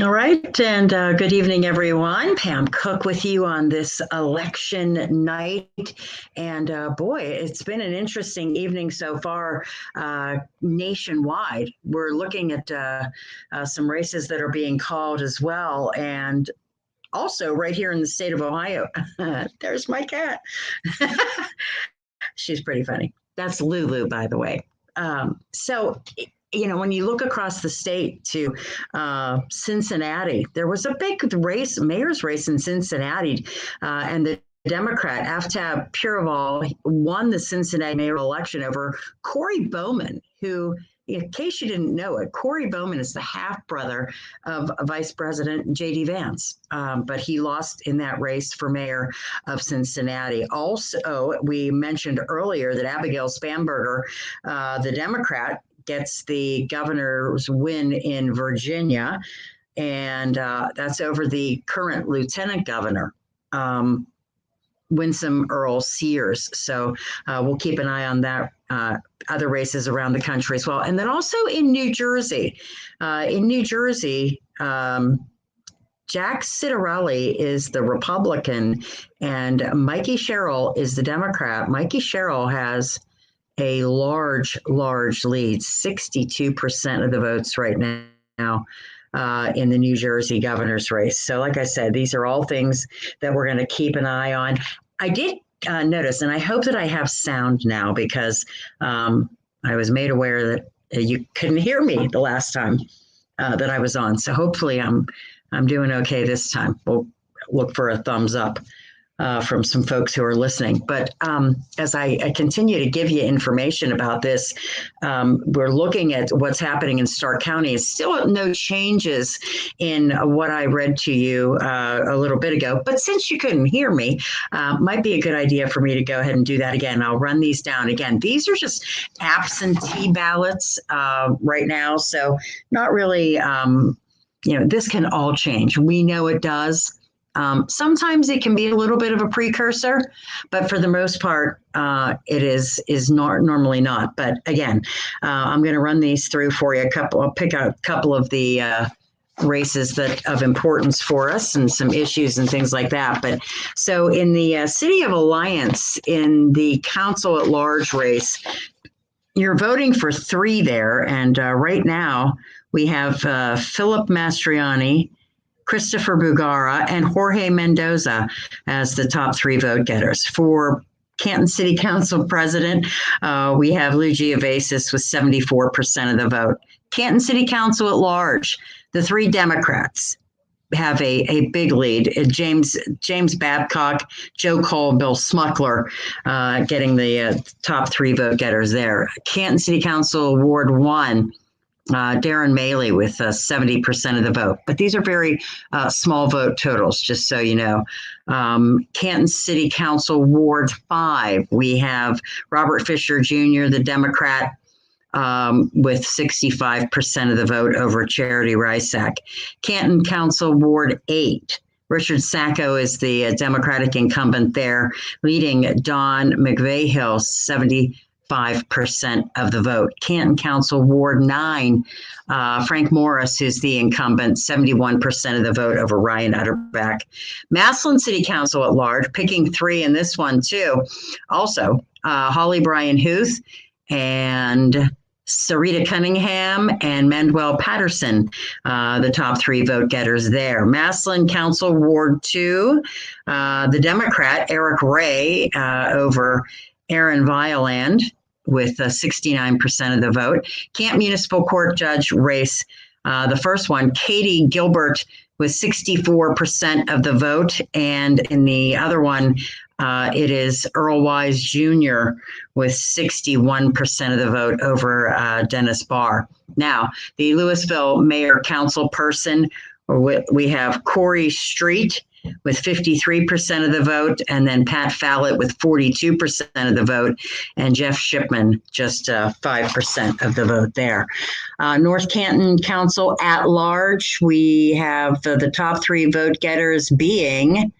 All right, and good evening, everyone. Pam Cook with you on this election night. And boy, it's been an interesting evening so far nationwide. We're looking at some races that are being called as well. And also, right here in the state of Ohio, there's my cat. She's pretty funny. That's Lulu, by the way. So, when you look across the state to Cincinnati, there was a big race, mayor's race in Cincinnati, and the Democrat Aftab Pureval won the Cincinnati mayoral election over Corey Bowman, who, in case you didn't know it, Corey Bowman is the half brother of Vice President J.D. Vance, but he lost in that race for mayor of Cincinnati. Also, we mentioned earlier that Abigail Spanberger, the Democrat, gets the governor's win in Virginia, and that's over the current lieutenant governor, Winsome Earl Sears. So we'll keep an eye on that. Other races around the country as well. And then also in New Jersey. Jack Citarelli is the Republican and Mikey Sherrill is the Democrat. Mikey Sherrill has a large lead, 62% of the votes right now in the New Jersey governor's race. So like I said, these are all things that we're going to keep an eye on. I did notice, and I hope that I have sound now because I was made aware that you couldn't hear me the last time that I was on. So hopefully I'm doing okay this time. We'll look for a thumbs up from some folks who are listening. But as I continue to give you information about this, we're looking at what's happening in Stark County. It's still no changes in what I read to you a little bit ago. But since you couldn't hear me, might be a good idea for me to go ahead and do that again. I'll run these down again. These are just absentee ballots right now. So not really, this can all change. We know it does. Sometimes it can be a little bit of a precursor, but for the most part, it is normally not. But again, I'm going to run these through for you. I'll pick out a couple of the races that of importance for us and some issues and things like that. But so in the City of Alliance, in the council at large race, you're voting for 3 there, and right now we have Philip Mastriani, Christopher Bugara, and Jorge Mendoza as the top 3 vote getters. For Canton City Council President, we have Lou Giovasis with 74% of the vote. Canton City Council at large, the 3 Democrats have a big lead. James Babcock, Joe Cole, Bill Smuckler getting the top 3 vote getters there. Canton City Council Ward 1, Darren Maley with 70% of the vote. But these are very small vote totals, just so you know. Canton City Council Ward 5, we have Robert Fisher Jr., the Democrat, with 65% of the vote over Charity Rysack. Canton Council Ward 8, Richard Sacco is the Democratic incumbent there, leading Don McVeigh-Hill, 75% of the vote. Canton Council Ward 9, Frank Morris, who's the incumbent, 71% of the vote over Ryan Utterback. Massillon City Council at large, picking 3 in this one too. Also, Holly Bryan Huth and Sarita Cunningham and Manuel Patterson, the top 3 vote getters there. Massillon Council Ward 2, the Democrat, Eric Ray, over Aaron Violand with 69% of the vote. Canton Municipal Court Judge race, the first one, Katie Gilbert with 64% of the vote. And in the other one, it is Earl Wise Jr. with 61% of the vote over Dennis Barr. Now, the Louisville Mayor Council person, we have Corey Street with 53% of the vote, and then Pat Fallett with 42% of the vote, and Jeff Shipman just 5% of the vote there. North Canton Council at large, we have the top 3 vote getters being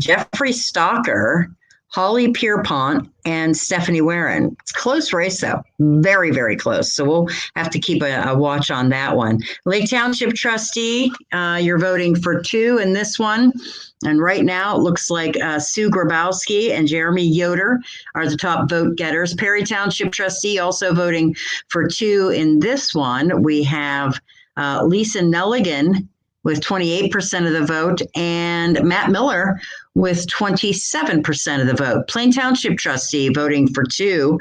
Jeffrey Stalker, Holly Pierpont, and Stephanie Warren. It's a close race, though. Very, very close. So we'll have to keep a watch on that one. Lake Township trustee, you're voting for 2 in this one. And right now, it looks like Sue Grabowski and Jeremy Yoder are the top vote getters. Perry Township trustee also voting for 2 in this one. We have Lisa Nelligan with 28% of the vote, and Matt Miller with 27% of the vote. Plain Township trustee voting for 2.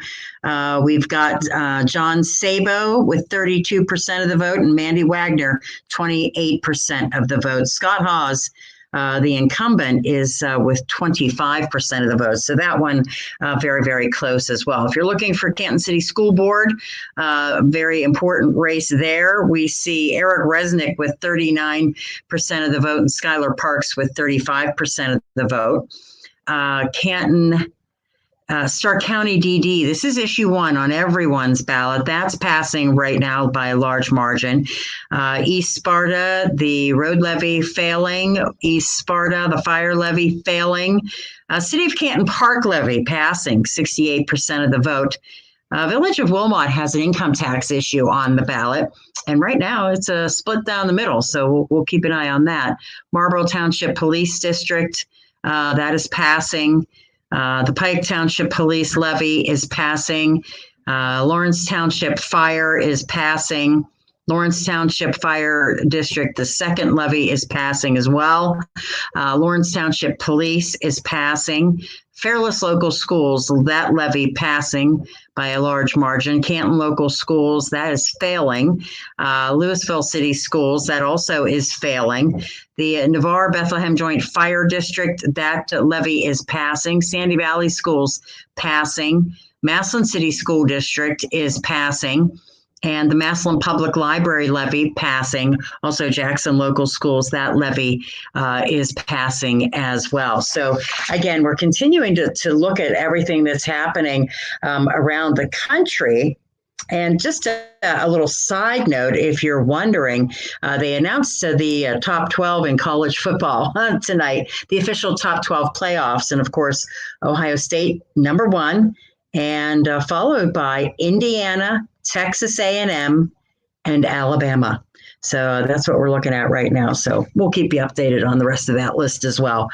We've got John Sabo with 32% of the vote, and Mandy Wagner, 28% of the vote. Scott Hawes, the incumbent, is with 25% of the votes. So that one, very, very close as well. If you're looking for Canton City School Board, very important race there. We see Eric Resnick with 39% of the vote and Skylar Parks with 35% of the vote. Canton Stark County DD, this is issue 1 on everyone's ballot. That's passing right now by a large margin. East Sparta, the road levy failing. East Sparta, the fire levy failing. City of Canton Park levy passing, 68% of the vote. Village of Wilmot has an income tax issue on the ballot. And right now it's a split down the middle. So we'll keep an eye on that. Marlboro Township Police District, that is passing. The Pike Township Police levy is passing. Lawrence Township Fire is passing. Lawrence Township Fire District, the second levy is passing as well. Lawrence Township Police is passing. Fairless Local Schools, that levy passing by a large margin. Canton Local Schools, that is failing. Louisville City Schools, that also is failing. The Navarre Bethlehem Joint Fire District, that levy is passing. Sandy Valley Schools, passing. Massillon City School District is passing. And the Massillon Public Library levy passing. Also Jackson Local Schools, that levy is passing as well. So again, we're continuing to look at everything that's happening around the country. And just a little side note, if you're wondering, they announced the top 12 in college football tonight, the official top 12 playoffs. And of course, Ohio State, number 1, and followed by Indiana, Texas A&M, and Alabama. So that's what we're looking at right now. So we'll keep you updated on the rest of that list as well,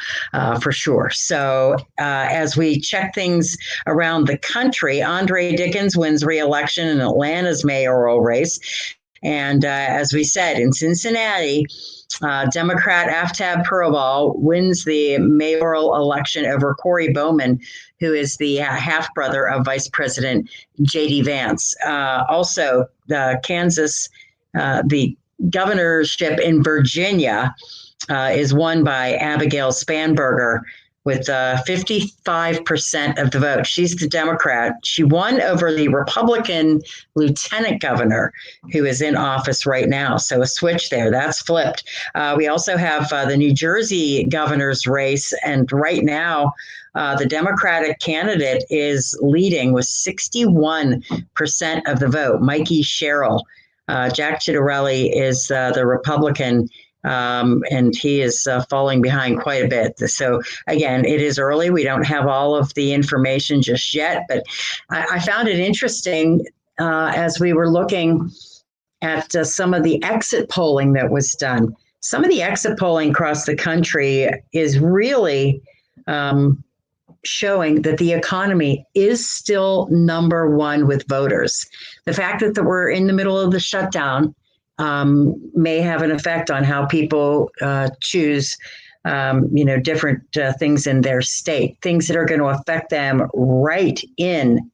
for sure. So as we check things around the country, Andre Dickens wins re-election in Atlanta's mayoral race. And as we said, in Cincinnati, Democrat Aftab Puroval wins the mayoral election over Corey Bowman, who is the half-brother of Vice President J.D. Vance. Also, Kansas, the governorship in Virginia is won by Abigail Spanberger with 55% of the vote. She's the Democrat. She won over the Republican lieutenant governor who is in office right now. So a switch there. That's flipped. We also have the New Jersey governor's race. And right now, the Democratic candidate is leading with 61% of the vote, Mikey Sherrill. Jack Ciattarelli is the Republican, and he is falling behind quite a bit. So again, it is early. We don't have all of the information just yet, but I found it interesting as we were looking at some of the exit polling that was done. Some of the exit polling across the country is really showing that the economy is still number 1 with voters. The fact that we're in the middle of the shutdown may have an effect on how people choose, different things in their state, things that are going to affect them right in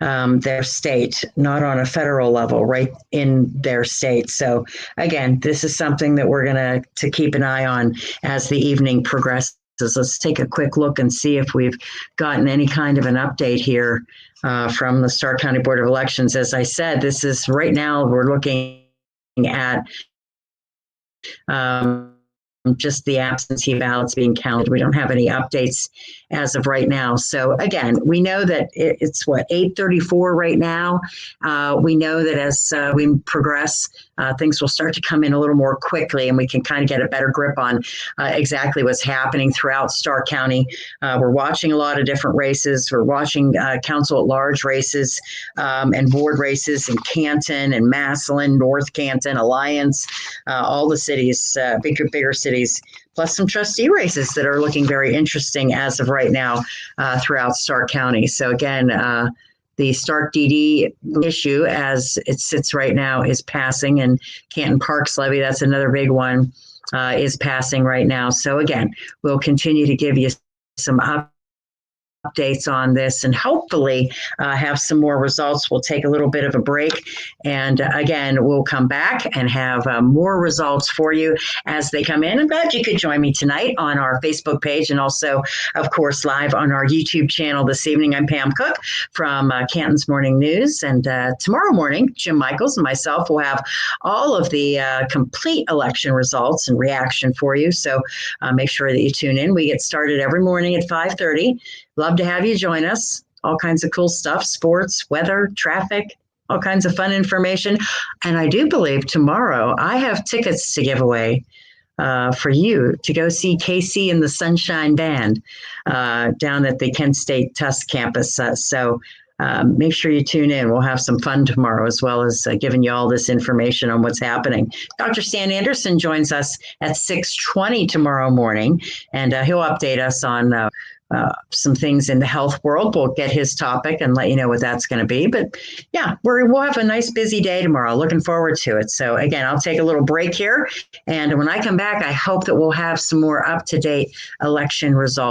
their state, not on a federal level, right in their state. So again, this is something that we're going to keep an eye on as the evening progresses. Let's take a quick look and see if we've gotten any kind of an update here from the Stark County Board of Elections. As I said, this is right now, we're looking at just the absentee ballots being counted. We don't have any updates as of right now. So again, we know that it's what 8:34 right now. We know that as we progress, things will start to come in a little more quickly, and we can kind of get a better grip on exactly what's happening throughout Stark County. We're watching a lot of different races. We're watching council at large races and board races in Canton and Massillon, North Canton, Alliance, all the cities, bigger cities, plus some trustee races that are looking very interesting as of right now throughout Stark County. So again, the Stark DD issue as it sits right now is passing, and Canton Parks levy, that's another big one, is passing right now. So again, we'll continue to give you some updates on this and hopefully have some more results. We'll take a little bit of a break, and again, we'll come back and have more results for you as they come in. I'm glad you could join me tonight on our Facebook page and also, of course, live on our YouTube channel this evening. I'm Pam Cook from Canton's Morning News, and tomorrow morning, Jim Michaels and myself will have all of the complete election results and reaction for you. So make sure that you tune in. We get started every morning at 5:30. Love to have you join us. All kinds of cool stuff, sports, weather, traffic, all kinds of fun information. And I do believe tomorrow I have tickets to give away for you to go see KC and the Sunshine Band down at the Kent State Tusk campus. So make sure you tune in. We'll have some fun tomorrow, as well as giving you all this information on what's happening. Dr. Stan Anderson joins us at 6:20 tomorrow morning, and he'll update us on some things in the health world. We'll get his topic and let you know what that's going to be. But yeah, we'll have a nice busy day tomorrow. Looking forward to it. So again, I'll take a little break here. And when I come back, I hope that we'll have some more up-to-date election results.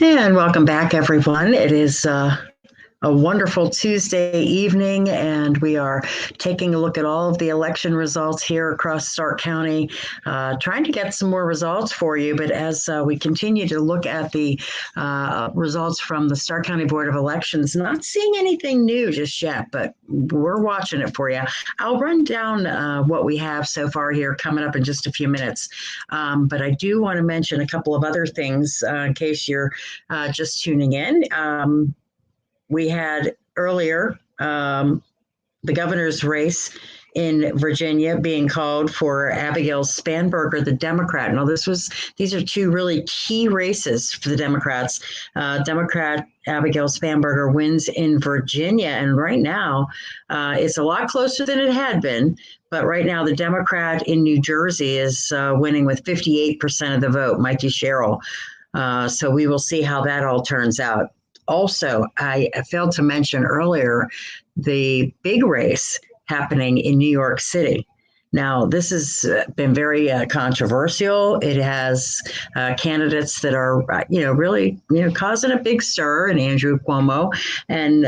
And welcome back, everyone. It is a wonderful Tuesday evening, and we are taking a look at all of the election results here across Stark County, trying to get some more results for you. But as we continue to look at the results from the Stark County Board of Elections, not seeing anything new just yet, but we're watching it for you. I'll run down what we have so far here coming up in just a few minutes. But I do want to mention a couple of other things in case you're just tuning in. We had earlier the governor's race in Virginia being called for Abigail Spanberger, the Democrat. Now, these are two really key races for the Democrats. Democrat Abigail Spanberger wins in Virginia, and right now it's a lot closer than it had been. But right now, the Democrat in New Jersey is winning with 58% of the vote, Mikey Sherrill. So we will see how that all turns out. Also, I failed to mention earlier the big race happening in New York City. Now, this has been very controversial. It has candidates that are, really, causing a big stir, and Andrew Cuomo. And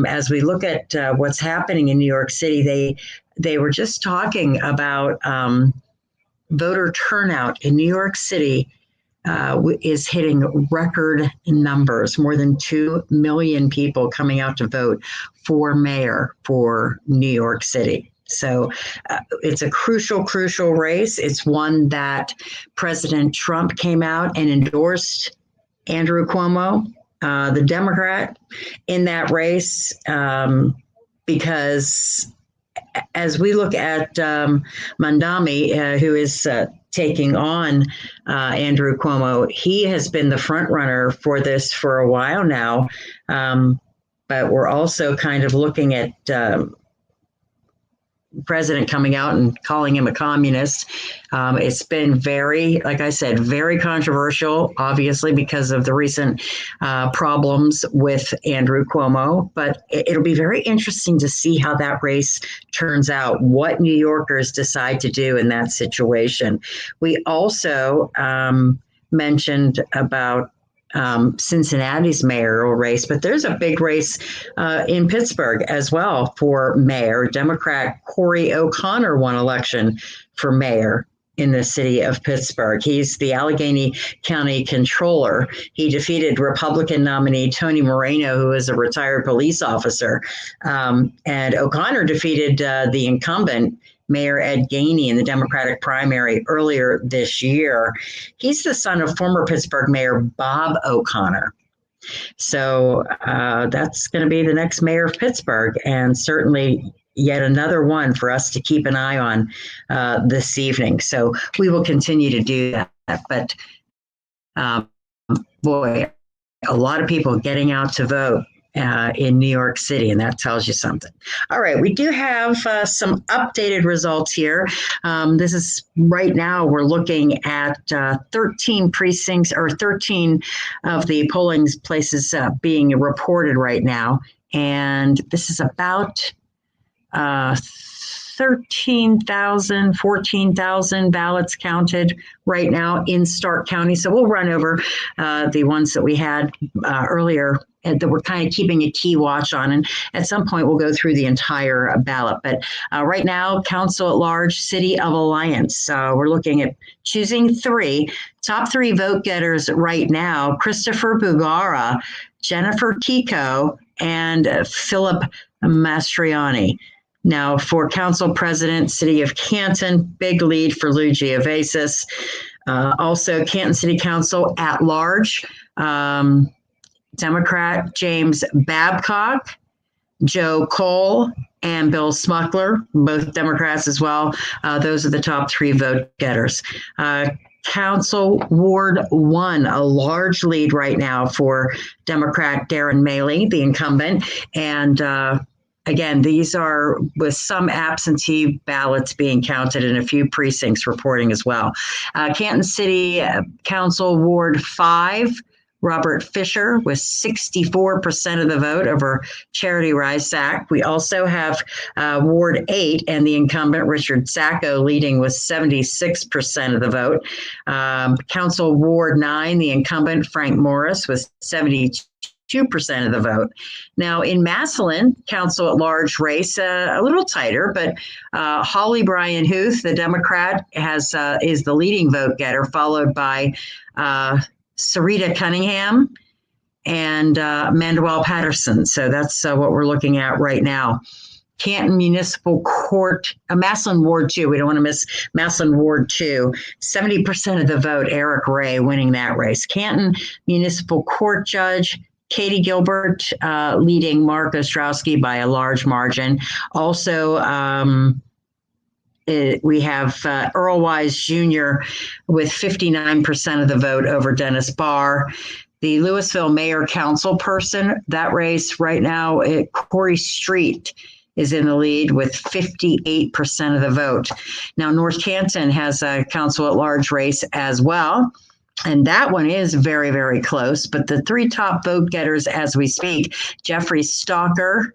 as we look at what's happening in New York City, they were just talking about voter turnout in New York City. Is hitting record numbers, more than 2 million people coming out to vote for mayor for New York City. So it's a crucial race. It's one that President Trump came out and endorsed Andrew Cuomo, the Democrat, in that race because as we look at Mamdani, who is taking on Andrew Cuomo, he has been the front runner for this for a while now. But we're also kind of looking at president coming out and calling him a communist. It's been like I said, very controversial, obviously, because of the recent problems with Andrew Cuomo. But it'll be very interesting to see how that race turns out, what New Yorkers decide to do in that situation. We also mentioned about Cincinnati's mayoral race, but there's a big race in Pittsburgh as well for mayor. Democrat Corey O'Connor won election for mayor in the city of Pittsburgh. He's the Allegheny County Controller. He defeated Republican nominee Tony Moreno, who is a retired police officer. And O'Connor defeated the incumbent Mayor Ed Gainey in the Democratic primary earlier this year. He's the son of former Pittsburgh Mayor Bob O'Connor. So that's going to be the next mayor of Pittsburgh, and certainly yet another one for us to keep an eye on this evening. So we will continue to do that. But boy, a lot of people getting out to vote in New York City, and that tells you something. All right, we do have some updated results here. This is right now we're looking at 13 precincts, or 13 of the polling places being reported right now, and this is about 13,000, 14,000 ballots counted right now in Stark County. So we'll run over the ones that we had earlier that we're kind of keeping a key watch on. And at some point, we'll go through the entire ballot. But right now, Council at Large, City of Alliance. We're looking at choosing top three vote getters right now: Christopher Bugara, Jennifer Kiko, and Philip Mastriani. Now, for council president, City of Canton, big lead for Lou Giovassis. Also, Canton City Council at large, Democrat James Babcock, Joe Cole, and Bill Smuckler, both Democrats as well. Those are the top three vote getters. Council Ward 1, a large lead right now for Democrat Darren Maley, the incumbent, and again, these are with some absentee ballots being counted and a few precincts reporting as well. Canton City Council Ward 5, Robert Fisher with 64% of the vote over Charity Rysack. We also have Ward 8 and the incumbent Richard Sacco leading with 76% of the vote. Council Ward 9, the incumbent Frank Morris with 72% of the vote. Now in Massillon, council at large race, a little tighter, but Holly Bryan Huth, the Democrat, is the leading vote getter, followed by Sarita Cunningham and Manuel Patterson. So that's what we're looking at right now. Canton Municipal Court, Massillon Ward 2, we don't want to miss Massillon Ward 2, 70% of the vote, Eric Ray winning that race. Canton Municipal Court Judge, Katie Gilbert leading Mark Ostrowski by a large margin. Also, we have Earl Wise Jr. with 59% of the vote over Dennis Barr. The Louisville Mayor Council person, that race right now, Corey Street is in the lead with 58% of the vote. Now, North Canton has a council at large race as well. And that one is very, very close. But the three top vote getters as we speak, Jeffrey Stalker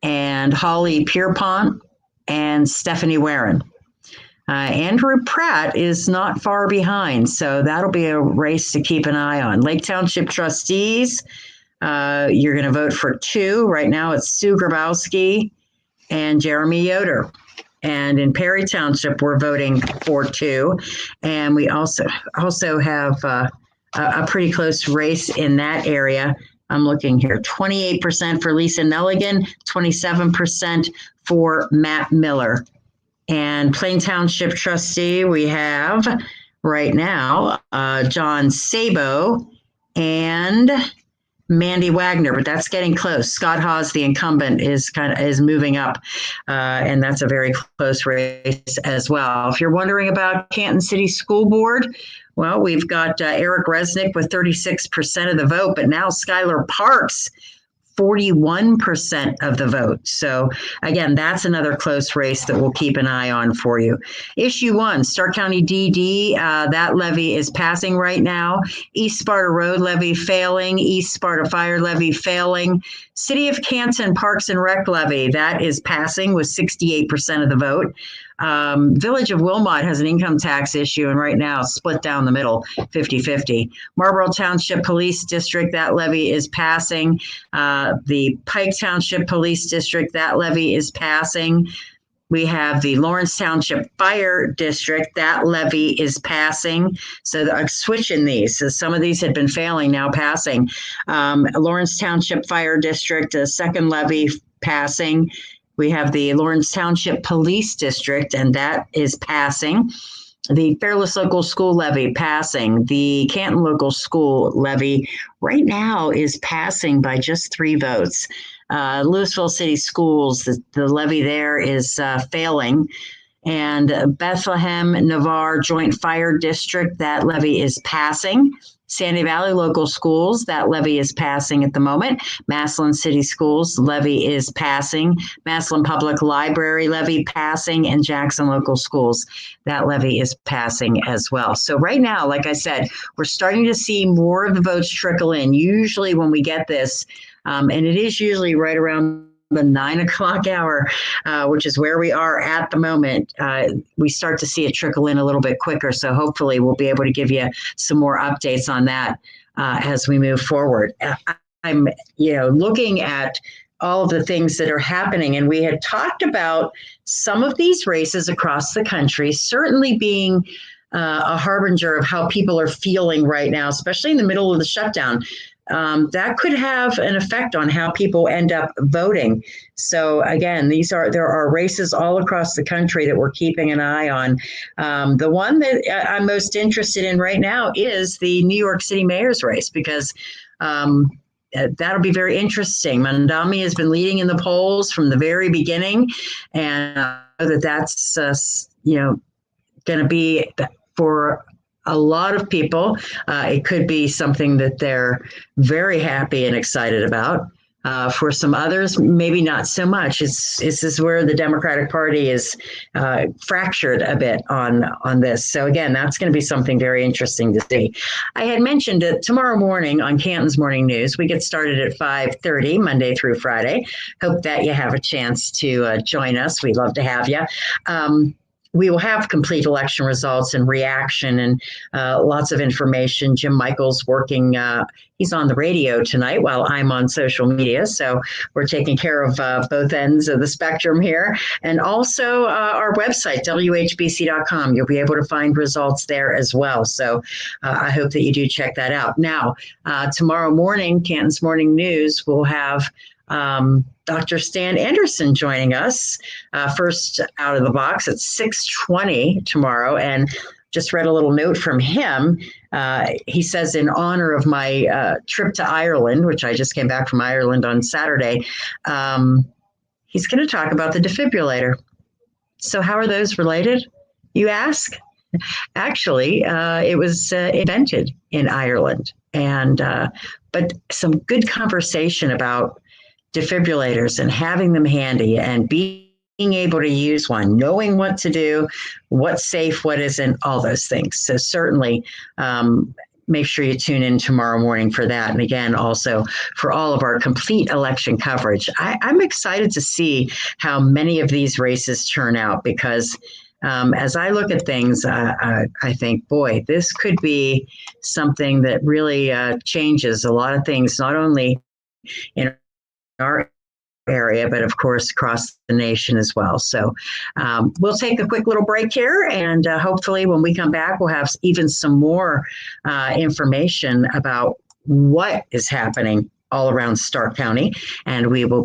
and Holly Pierpont and Stephanie Warren. Andrew Pratt is not far behind, so that'll be a race to keep an eye on. Lake Township trustees, you're going to vote for two. Right now it's Sue Grabowski and Jeremy Yoder. And in Perry Township, we're voting for two. And we also have a pretty close race in that area. I'm looking here, 28% for Lisa Nelligan, 27% for Matt Miller. And Plain Township trustee, we have right now John Sabo and Mandy Wagner, but that's getting close. Scott Hawes, the incumbent, is moving up, and that's a very close race as well. If you're wondering about Canton City School Board, well, we've got Eric Resnick with 36% of the vote, but now Skylar Parks, 41% of the vote. So again, that's another close race that we'll keep an eye on for you. Issue 1, Stark County DD, that levy is passing right now. East Sparta Road levy failing, East Sparta Fire levy failing. City of Canton Parks and Rec levy, that is passing with 68% of the vote. Village of Wilmot has an income tax issue, and right now split down the middle, 50-50. Marlboro Township Police District, that levy is passing. The Pike Township Police District, that levy is passing. We have the Lawrence Township Fire District, that levy is passing. So I'm switching these. So some of these had been failing, now passing. Lawrence Township Fire District, a second levy passing. We have the Lawrence Township Police District, and that is passing. The Fairless Local School levy passing. The Canton Local School levy right now is passing by just 3 votes. Louisville City Schools, the levy there is failing. And Bethlehem Navarre Joint Fire District, that levy is passing. Sandy Valley Local Schools, that levy is passing at the moment. Massillon City Schools levy is passing. Massillon Public Library levy passing, and Jackson Local Schools, that levy is passing as well. So right now, like I said, we're starting to see more of the votes trickle in. Usually when we get this, and it is usually right around the 9 o'clock hour, which is where we are at the moment, we start to see it trickle in a little bit quicker. So hopefully we'll be able to give you some more updates on that as we move forward. I'm, looking at all of the things that are happening, and we had talked about some of these races across the country certainly being a harbinger of how people are feeling right now, especially in the middle of the shutdown. That could have an effect on how people end up voting. So again, there are races all across the country that we're keeping an eye on. The one that I'm most interested in right now is the New York City mayor's race, because that'll be very interesting. Mamdani has been leading in the polls from the very beginning, and that's going to be for a lot of people. It could be something that they're very happy and excited about. For some others, maybe not so much. This is where the Democratic Party is fractured a bit on this. So again, that's going to be something very interesting to see. I had mentioned it tomorrow morning on Canton's Morning News. We get started at 5:30 Monday through Friday. Hope that you have a chance to join us. We'd love to have you. We will have complete election results and reaction and lots of information. Jim Michaels working, he's on the radio tonight while I'm on social media. So we're taking care of both ends of the spectrum here. And also our website, WHBC.com. You'll be able to find results there as well. So I hope that you do check that out. Now, tomorrow morning, Canton's Morning News will have Dr. Stan Anderson joining us first out of the box at 6:20 tomorrow. And just read a little note from him. He says, in honor of my trip to Ireland, which I just came back from Ireland on Saturday, he's going to talk about the defibrillator. So how are those related, you ask? Actually, it was invented in Ireland. And but some good conversation about defibrillators and having them handy and being able to use one, knowing what to do, what's safe, what isn't, all those things. So certainly make sure you tune in tomorrow morning for that. And again, also for all of our complete election coverage. I'm excited to see how many of these races turn out because as I look at things, I think, boy, this could be something that really changes a lot of things, not only in our area, but of course across the nation as well. So we'll take a quick little break here, and hopefully when we come back, we'll have even some more information about what is happening all around Stark County, and we will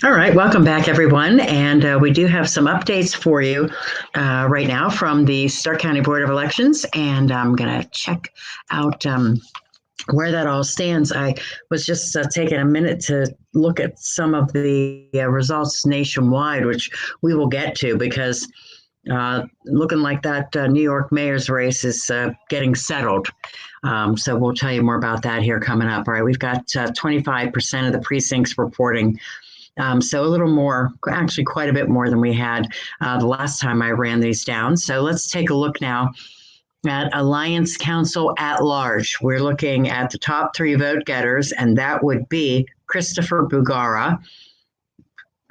All right, welcome back, everyone. And we do have some updates for you right now from the Stark County Board of Elections. And I'm going to check out where that all stands. I was just taking a minute to look at some of the results nationwide, which we will get to because looking like that New York mayor's race is getting settled. So we'll tell you more about that here coming up. All right, we've got 25% of the precincts reporting. So a little more, actually quite a bit more than we had the last time I ran these down. So let's take a look now at Alliance Council at Large. We're looking at the top 3 vote getters, and that would be Christopher Bugara,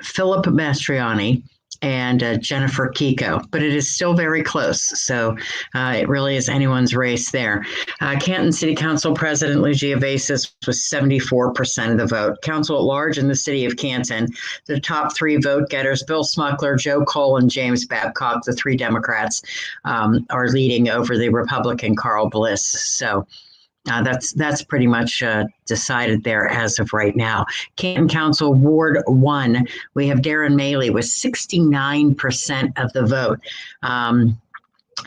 Philip Mastriani, and Jennifer Kiko, but it is still very close. So it really is anyone's race there. Canton City Council President Lucia Vasas was 74% of the vote. Council at large in the city of Canton, the top 3 vote getters, Bill Smuckler, Joe Cole, and James Babcock, the 3 Democrats, are leading over the Republican Carl Bliss. So that's pretty much decided there as of right now. Canton Council Ward 1, we have Darren Maley with 69% of the vote.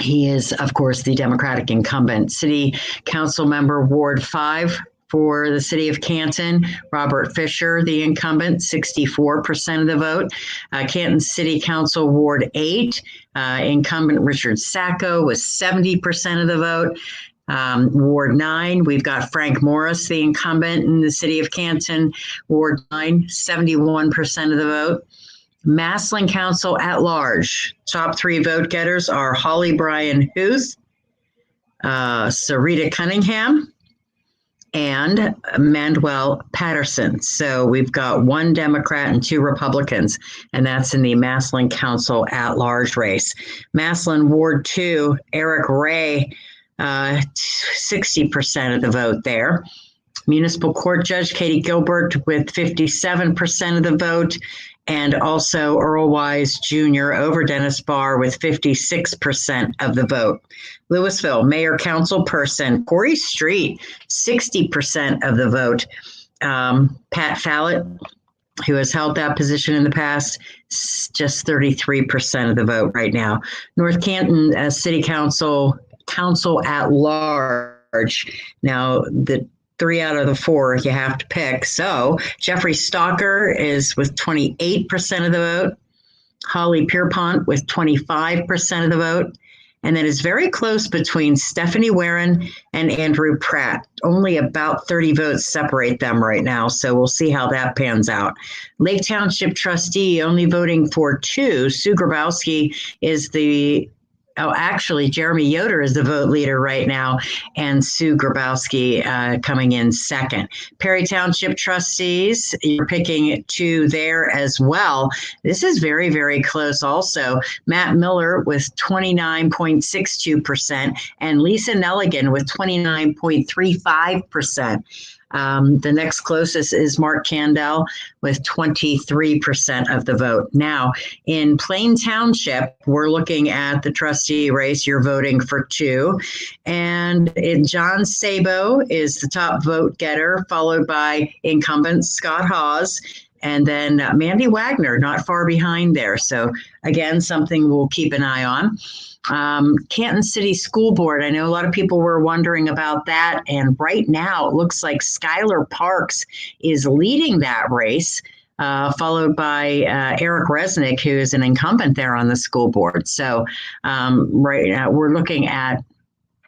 He is, of course, the Democratic incumbent. City Council Member Ward 5 for the city of Canton, Robert Fisher, the incumbent, 64% of the vote. Canton City Council Ward 8, incumbent Richard Sacco was 70% of the vote. Ward 9, we've got Frank Morris, the incumbent in the city of Canton. Ward 9, 71% of the vote. Massillon Council at large. Top 3 vote getters are Holly Bryan Huth, Sarita Cunningham, and Manuel Patterson. So we've got 1 Democrat and 2 Republicans, and that's in the Massillon Council at large race. Massillon Ward 2, Eric Ray, 60% of the vote there. Municipal Court Judge Katie Gilbert with 57% of the vote, and also Earl Wise Jr. over Dennis Barr with 56% of the vote. Louisville Mayor Council Person Corey Street, 60% of the vote. Pat Fallett, who has held that position in the past, just 33% of the vote right now. North Canton City Council at large. Now, the 3 out of the 4 you have to pick. So Jeffrey Stalker is with 28% of the vote. Holly Pierpont with 25% of the vote. And then it's very close between Stephanie Warren and Andrew Pratt. Only about 30 votes separate them right now, so we'll see how that pans out. Lake Township trustee only voting for 2. Sue Grabowski is Jeremy Yoder is the vote leader right now, and Sue Grabowski coming in second. Perry Township trustees, you're picking 2 there as well. This is very, very close also. Matt Miller with 29.62% and Lisa Nelligan with 29.35%. The next closest is Mark Candell with 23% of the vote. Now, in Plain Township, we're looking at the trustee race. You're voting for 2. And John Sabo is the top vote getter, followed by incumbent Scott Hawes. And then Mandy Wagner, not far behind there. So, again, something we'll keep an eye on. Canton City School Board. I know a lot of people were wondering about that. And right now, it looks like Skylar Parks is leading that race, followed by Eric Resnick, who is an incumbent there on the school board. So right now, we're looking at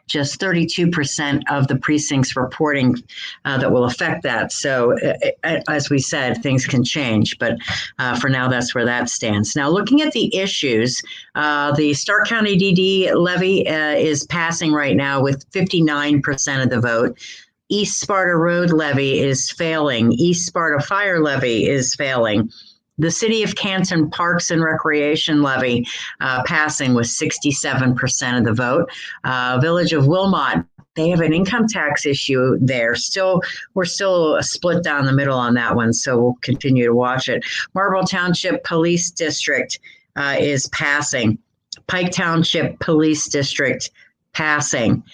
just 32% of the precincts reporting that will affect that. So as we said, things can change, but for now, that's where that stands. Now, looking at the issues, the Stark County DD levy is passing right now with 59% of the vote. East Sparta Road levy is failing. East Sparta Fire levy is failing. The City of Canton Parks and Recreation levy passing with 67% of the vote. Village of Wilmot, they have an income tax issue there. We're still split down the middle on that one, so we'll continue to watch it. Marlboro Township Police District is passing. Pike Township Police District passing.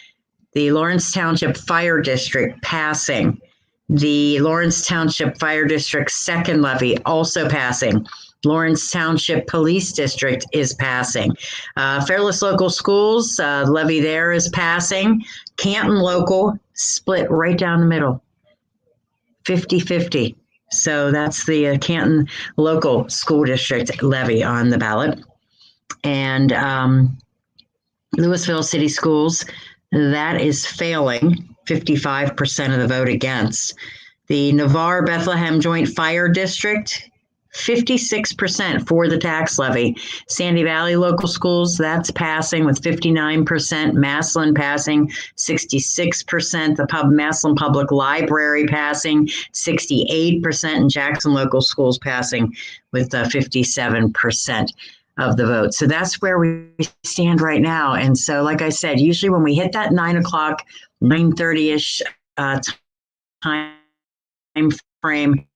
The Lawrence Township Fire District passing. The Lawrence Township Fire District's second levy also passing. Lawrence Township Police District is passing. Fairless Local Schools levy there is passing. Canton Local split right down the middle, 50-50. So that's the Canton Local School District levy on the ballot. And Louisville City Schools, that is failing, 55% of the vote against. The Navarre Bethlehem Joint Fire District, 56% for the tax levy. Sandy Valley Local Schools, that's passing with 59%. Massillon passing 66%. The Massillon Public Library passing 68%. And Jackson Local Schools passing with 57% of the vote. So that's where we stand right now. And so, like I said, usually when we hit that 9 o'clock, 9:30-ish time frame,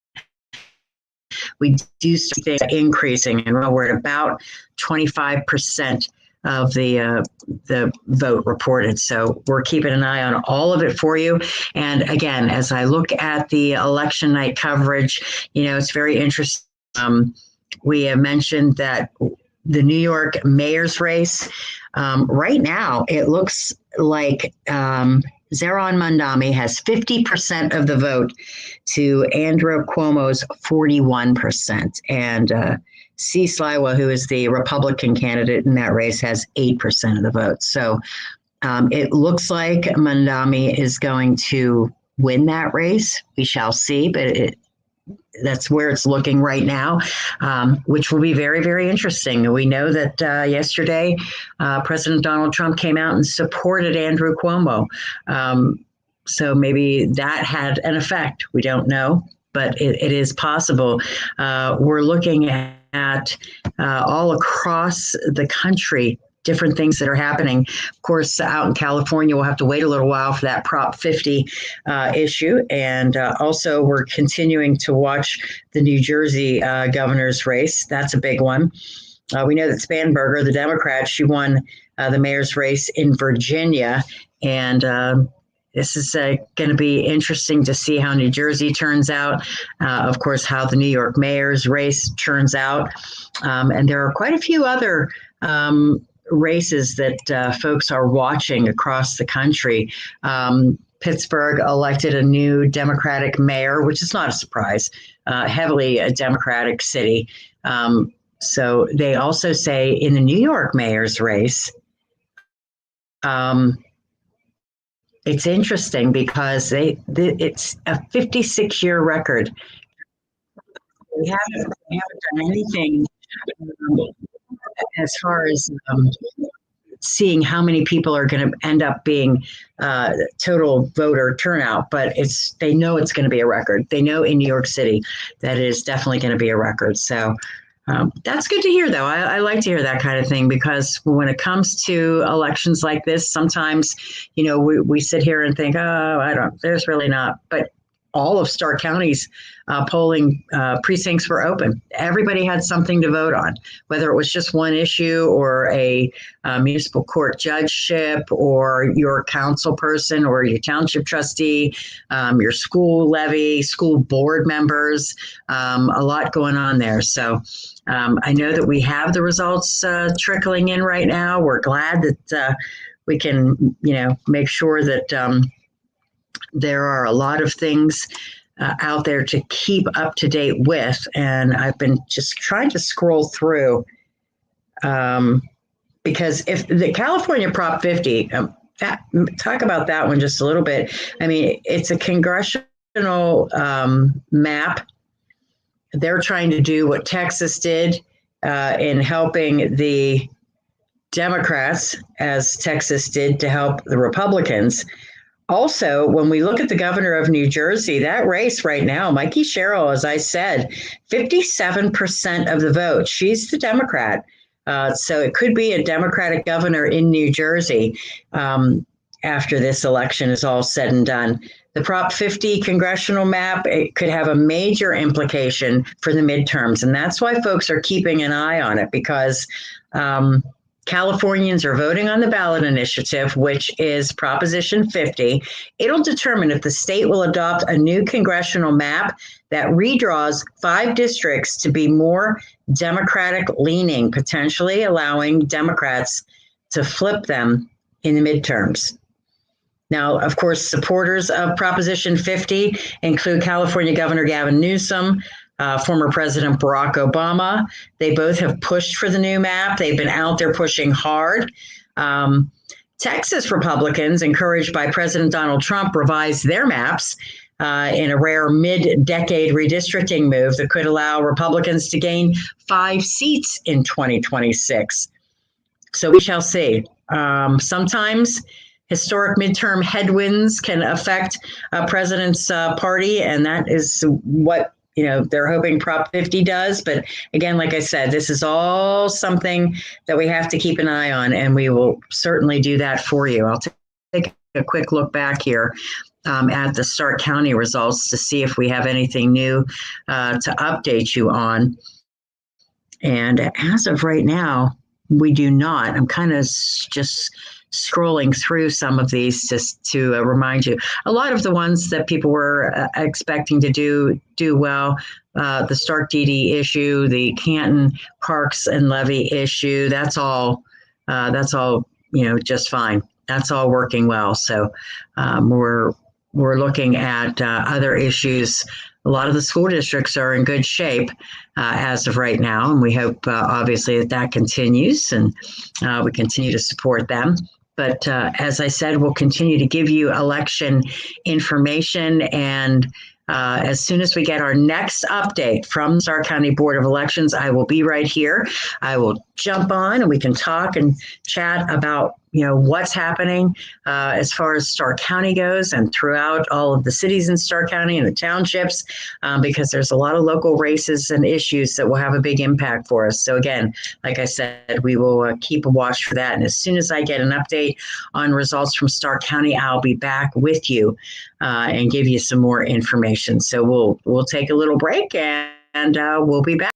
we do see things increasing, and we're at about 25% of the vote reported. So we're keeping an eye on all of it for you. And again, as I look at the election night coverage, it's very interesting. We have mentioned that the New York mayor's race, right now, it looks like Zohran Mamdani has 50% of the vote to Andrew Cuomo's 41%. And C. Sliwa, who is the Republican candidate in that race, has 8% of the vote. So it looks like Mamdani is going to win that race. We shall see, but that's where it's looking right now, which will be very, very interesting. We know that yesterday, President Donald Trump came out and supported Andrew Cuomo. So maybe that had an effect. We don't know, but it is possible. We're looking at all across the country, different things that are happening. Of course, out in California, we'll have to wait a little while for that Prop 50 issue. And also, we're continuing to watch the New Jersey governor's race. That's a big one. We know that Spanberger, the Democrat, she won the mayor's race in Virginia. And this is going to be interesting to see how New Jersey turns out. Of course, how the New York mayor's race turns out. And there are quite a few other races that folks are watching across the country. Pittsburgh elected a new Democratic mayor, which is not a surprise, heavily a Democratic city. So they also say in the New York mayor's race, it's interesting because it's a 56-year record. We haven't done anything as far as seeing how many people are going to end up being total voter turnout, but they know it's going to be a record. They know in New York City that it is definitely going to be a record. So that's good to hear, though. I like to hear that kind of thing, because when it comes to elections like this, sometimes, we sit here and think, there's really not. But all of Stark County's polling precincts were open. Everybody had something to vote on, whether it was just one issue or a municipal court judgeship or your council person or your township trustee, your school levy, school board members, a lot going on there. So I know that we have the results trickling in right now. We're glad that we can, make sure that there are a lot of things out there to keep up to date with. And I've been just trying to scroll through because if the California Prop 50, talk about that one just a little bit. I mean, it's a congressional map. They're trying to do what Texas did in helping the Democrats, as Texas did to help the Republicans. Also, when we look at the governor of New Jersey, that race right now, Mikey Sherrill, as I said, 57% of the vote. She's the Democrat. So it could be a Democratic governor in New Jersey after this election is all said and done. The Prop 50 congressional map, it could have a major implication for the midterms. And that's why folks are keeping an eye on it, because Californians are voting on the ballot initiative, which is Proposition 50. It'll determine if the state will adopt a new congressional map that redraws 5 districts to be more Democratic leaning, potentially allowing Democrats to flip them in the midterms. Now, of course, supporters of Proposition 50 include California Governor Gavin Newsom, former President Barack Obama. They both have pushed for the new map. They've been out there pushing hard. Texas Republicans, encouraged by President Donald Trump, revised their maps in a rare mid-decade redistricting move that could allow Republicans to gain 5 seats in 2026. So we shall see. Sometimes historic midterm headwinds can affect a president's party, and that is what they're hoping Prop 50 does. But again, like I said, this is all something that we have to keep an eye on, and we will certainly do that for you. I'll take a quick look back here at the Stark County results to see if we have anything new to update you on. And as of right now, we do not. I'm kind of just scrolling through some of these just to remind you. A lot of the ones that people were expecting to do well, the Stark DD issue, the Canton Parks and Levy issue, that's all just fine. That's all working well. So we're looking at other issues. A lot of the school districts are in good shape as of right now, and we hope obviously that continues, and we continue to support them. But as I said, we'll continue to give you election information, and as soon as we get our next update from Stark County Board of Elections, I will be right here. I will jump on and we can talk and chat about what's happening as far as Stark County goes and throughout all of the cities in Stark County and the townships, because there's a lot of local races and issues that will have a big impact for us. So again, like I said, we will keep a watch for that. And as soon as I get an update on results from Stark County, I'll be back with you and give you some more information. So we'll take a little break and we'll be back.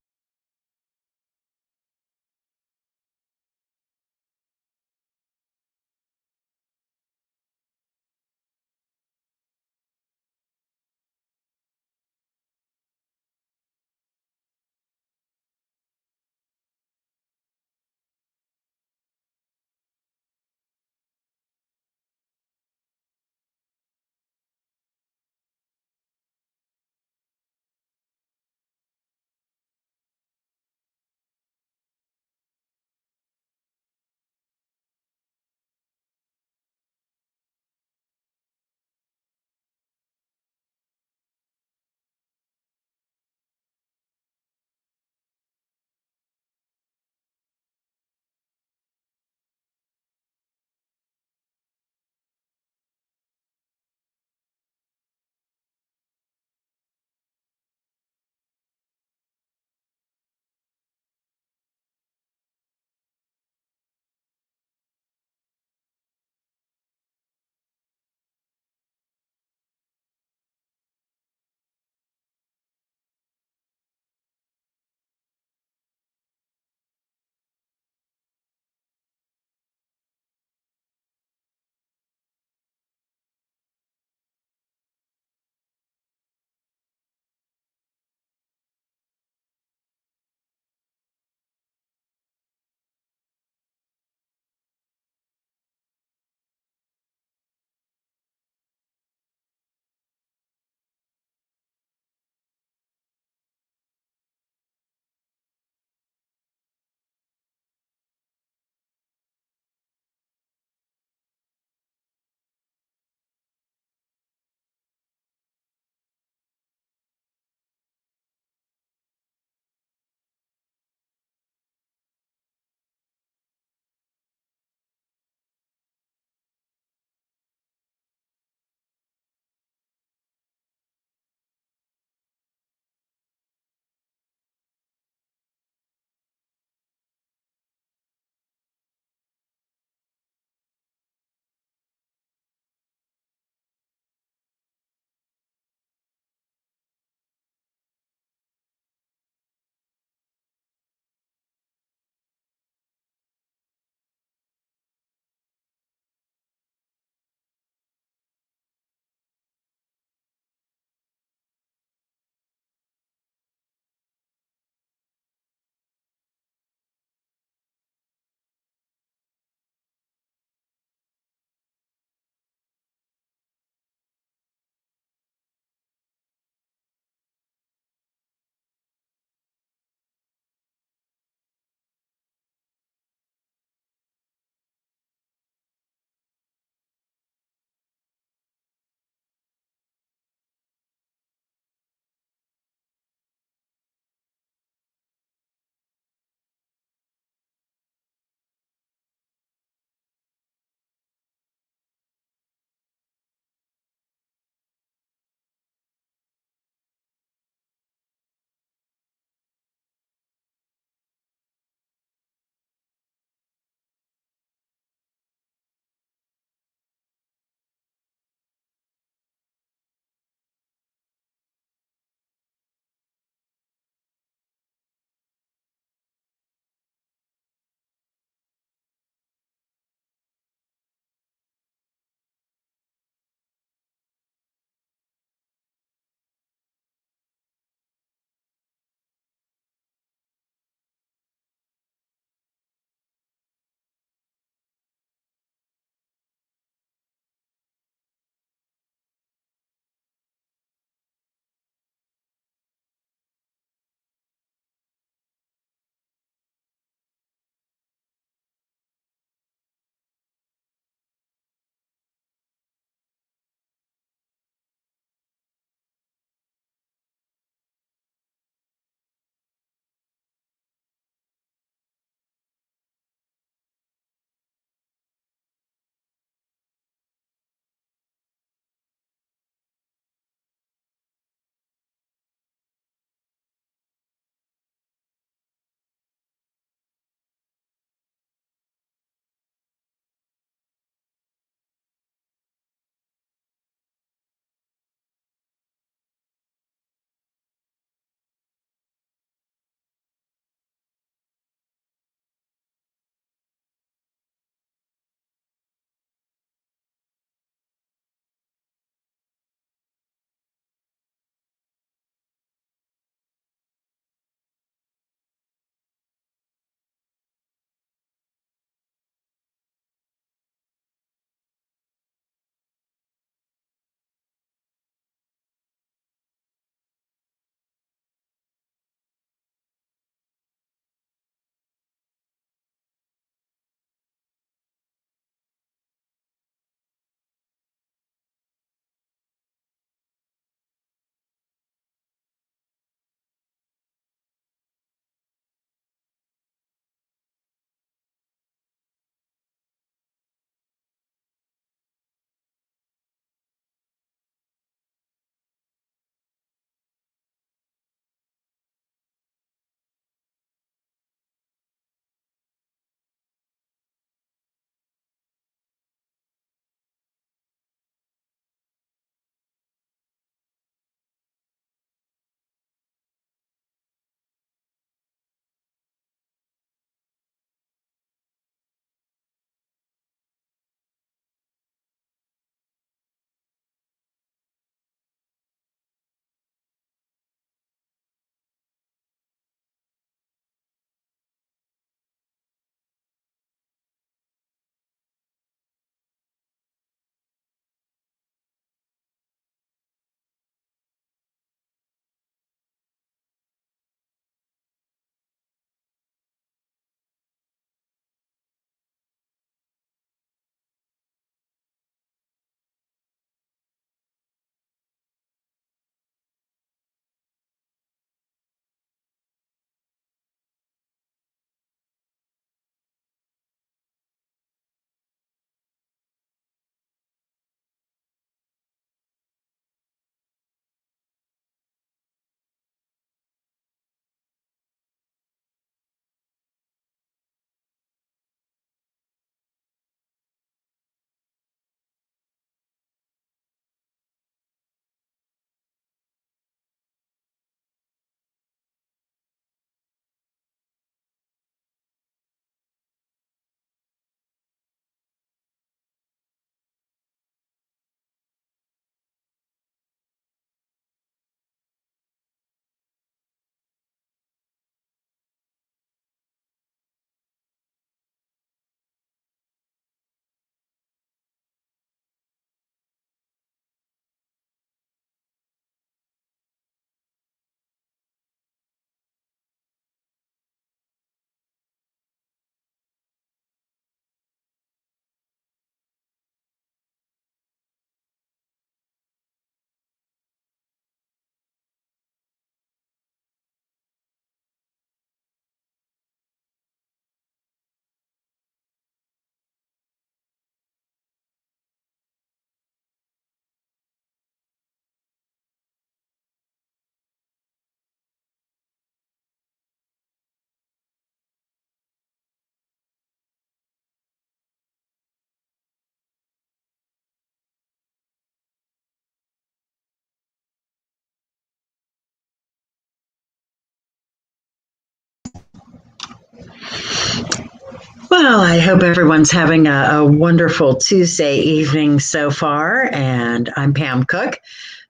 Well, I hope everyone's having a wonderful Tuesday evening so far. And I'm Pam Cook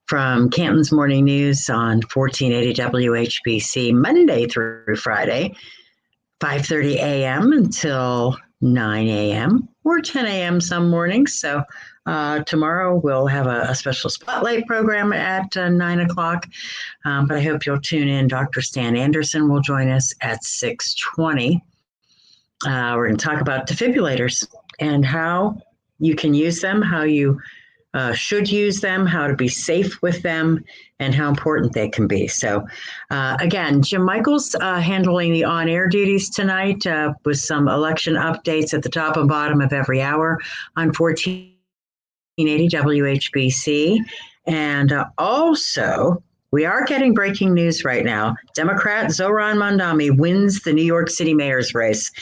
from Canton's Morning News on 1480 WHBC, Monday through Friday, 5:30 a.m. until 9 a.m. or 10 a.m. some mornings. So tomorrow we'll have a special spotlight program at 9 o'clock. But I hope you'll tune in. Dr. Stan Anderson will join us at 6:20. We're going to talk about defibrillators and how you can use them, how you should use them, how to be safe with them, and how important they can be. So, again, Jim Michaels handling the on-air duties tonight with some election updates at the top and bottom of every hour on 1480 WHBC. And also, we are getting breaking news right now. Democrat Zohran Mamdani wins the New York City mayor's race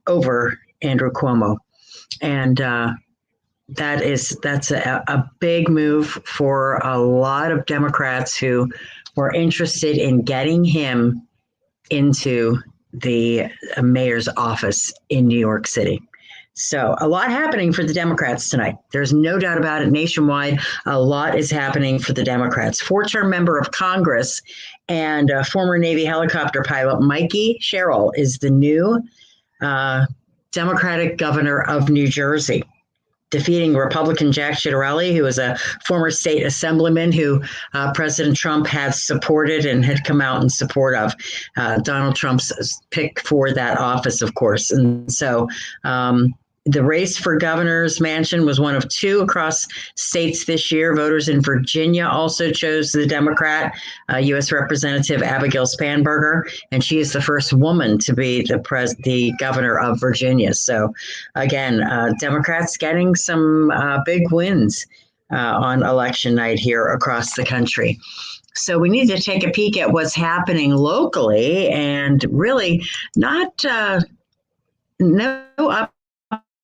over Andrew Cuomo. And that's a big move for a lot of Democrats who were interested in getting him into the mayor's office in New York City. So a lot happening for the Democrats tonight. There's no doubt about it. Nationwide, a lot is happening for the Democrats. Four-term member of Congress and former Navy helicopter pilot Mikey Sherrill is the new Democratic governor of New Jersey, defeating Republican Jack Ciattarelli, who was a former state assemblyman who President Trump had supported and had come out in support of Donald Trump's pick for that office, of course. And so the race for governor's mansion was one of two across states this year. Voters in Virginia also chose the Democrat, U.S. Representative Abigail Spanberger, and she is the first woman to be the governor of Virginia. So, again, Democrats getting some big wins on election night here across the country. So we need to take a peek at what's happening locally, and really no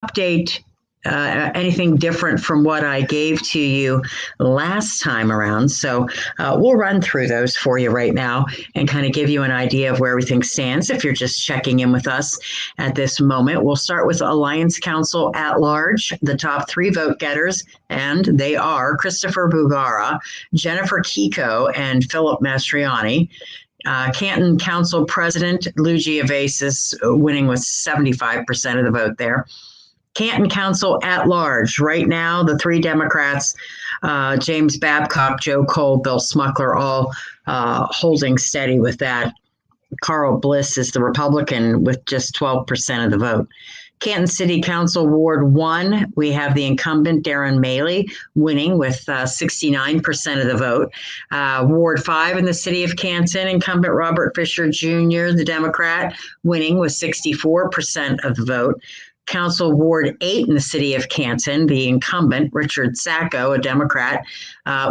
update anything different from what I gave to you last time around. So we'll run through those for you right now and kind of give you an idea of where everything stands if you're just checking in with us at this moment. We'll start with Alliance Council at Large, the top three vote getters, and they are Christopher Bugara, Jennifer Kiko, and Philip Mastriani. Canton Council President Lou Giavasis winning with 75% of the vote there. Canton Council at Large. Right now, the three Democrats, James Babcock, Joe Cole, Bill Smuckler, all holding steady with that. Carl Bliss is the Republican with just 12% of the vote. Canton City Council Ward 1, we have the incumbent Darren Maley winning with 69% of the vote. Ward 5 in the city of Canton, incumbent Robert Fisher Jr., the Democrat, winning with 64% of the vote. Council Ward 8 in the city of Canton, the incumbent Richard Sacco, a Democrat,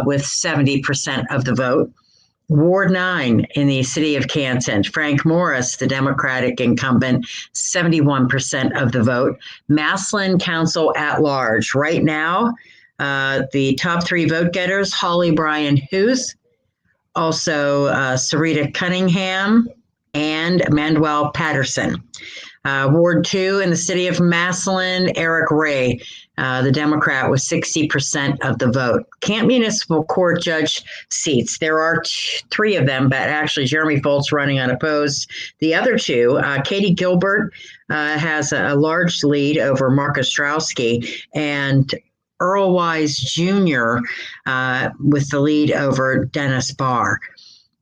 with 70% of the vote. Ward 9 in the city of Canton, Frank Morris, the Democratic incumbent, 71% of the vote. Massillon Council at Large. Right now, the top three vote getters, Holly Bryan Huth, also Sarita Cunningham, and Manuel Patterson. Ward 2 in the city of Massillon, Eric Ray, the Democrat, with 60% of the vote. Canton Municipal Court judge seats. There are three of them, but actually Jeremy Foltz running unopposed. The other two, Katie Gilbert has a large lead over Mark Ostrowski, and Earl Wise Jr. With the lead over Dennis Barr.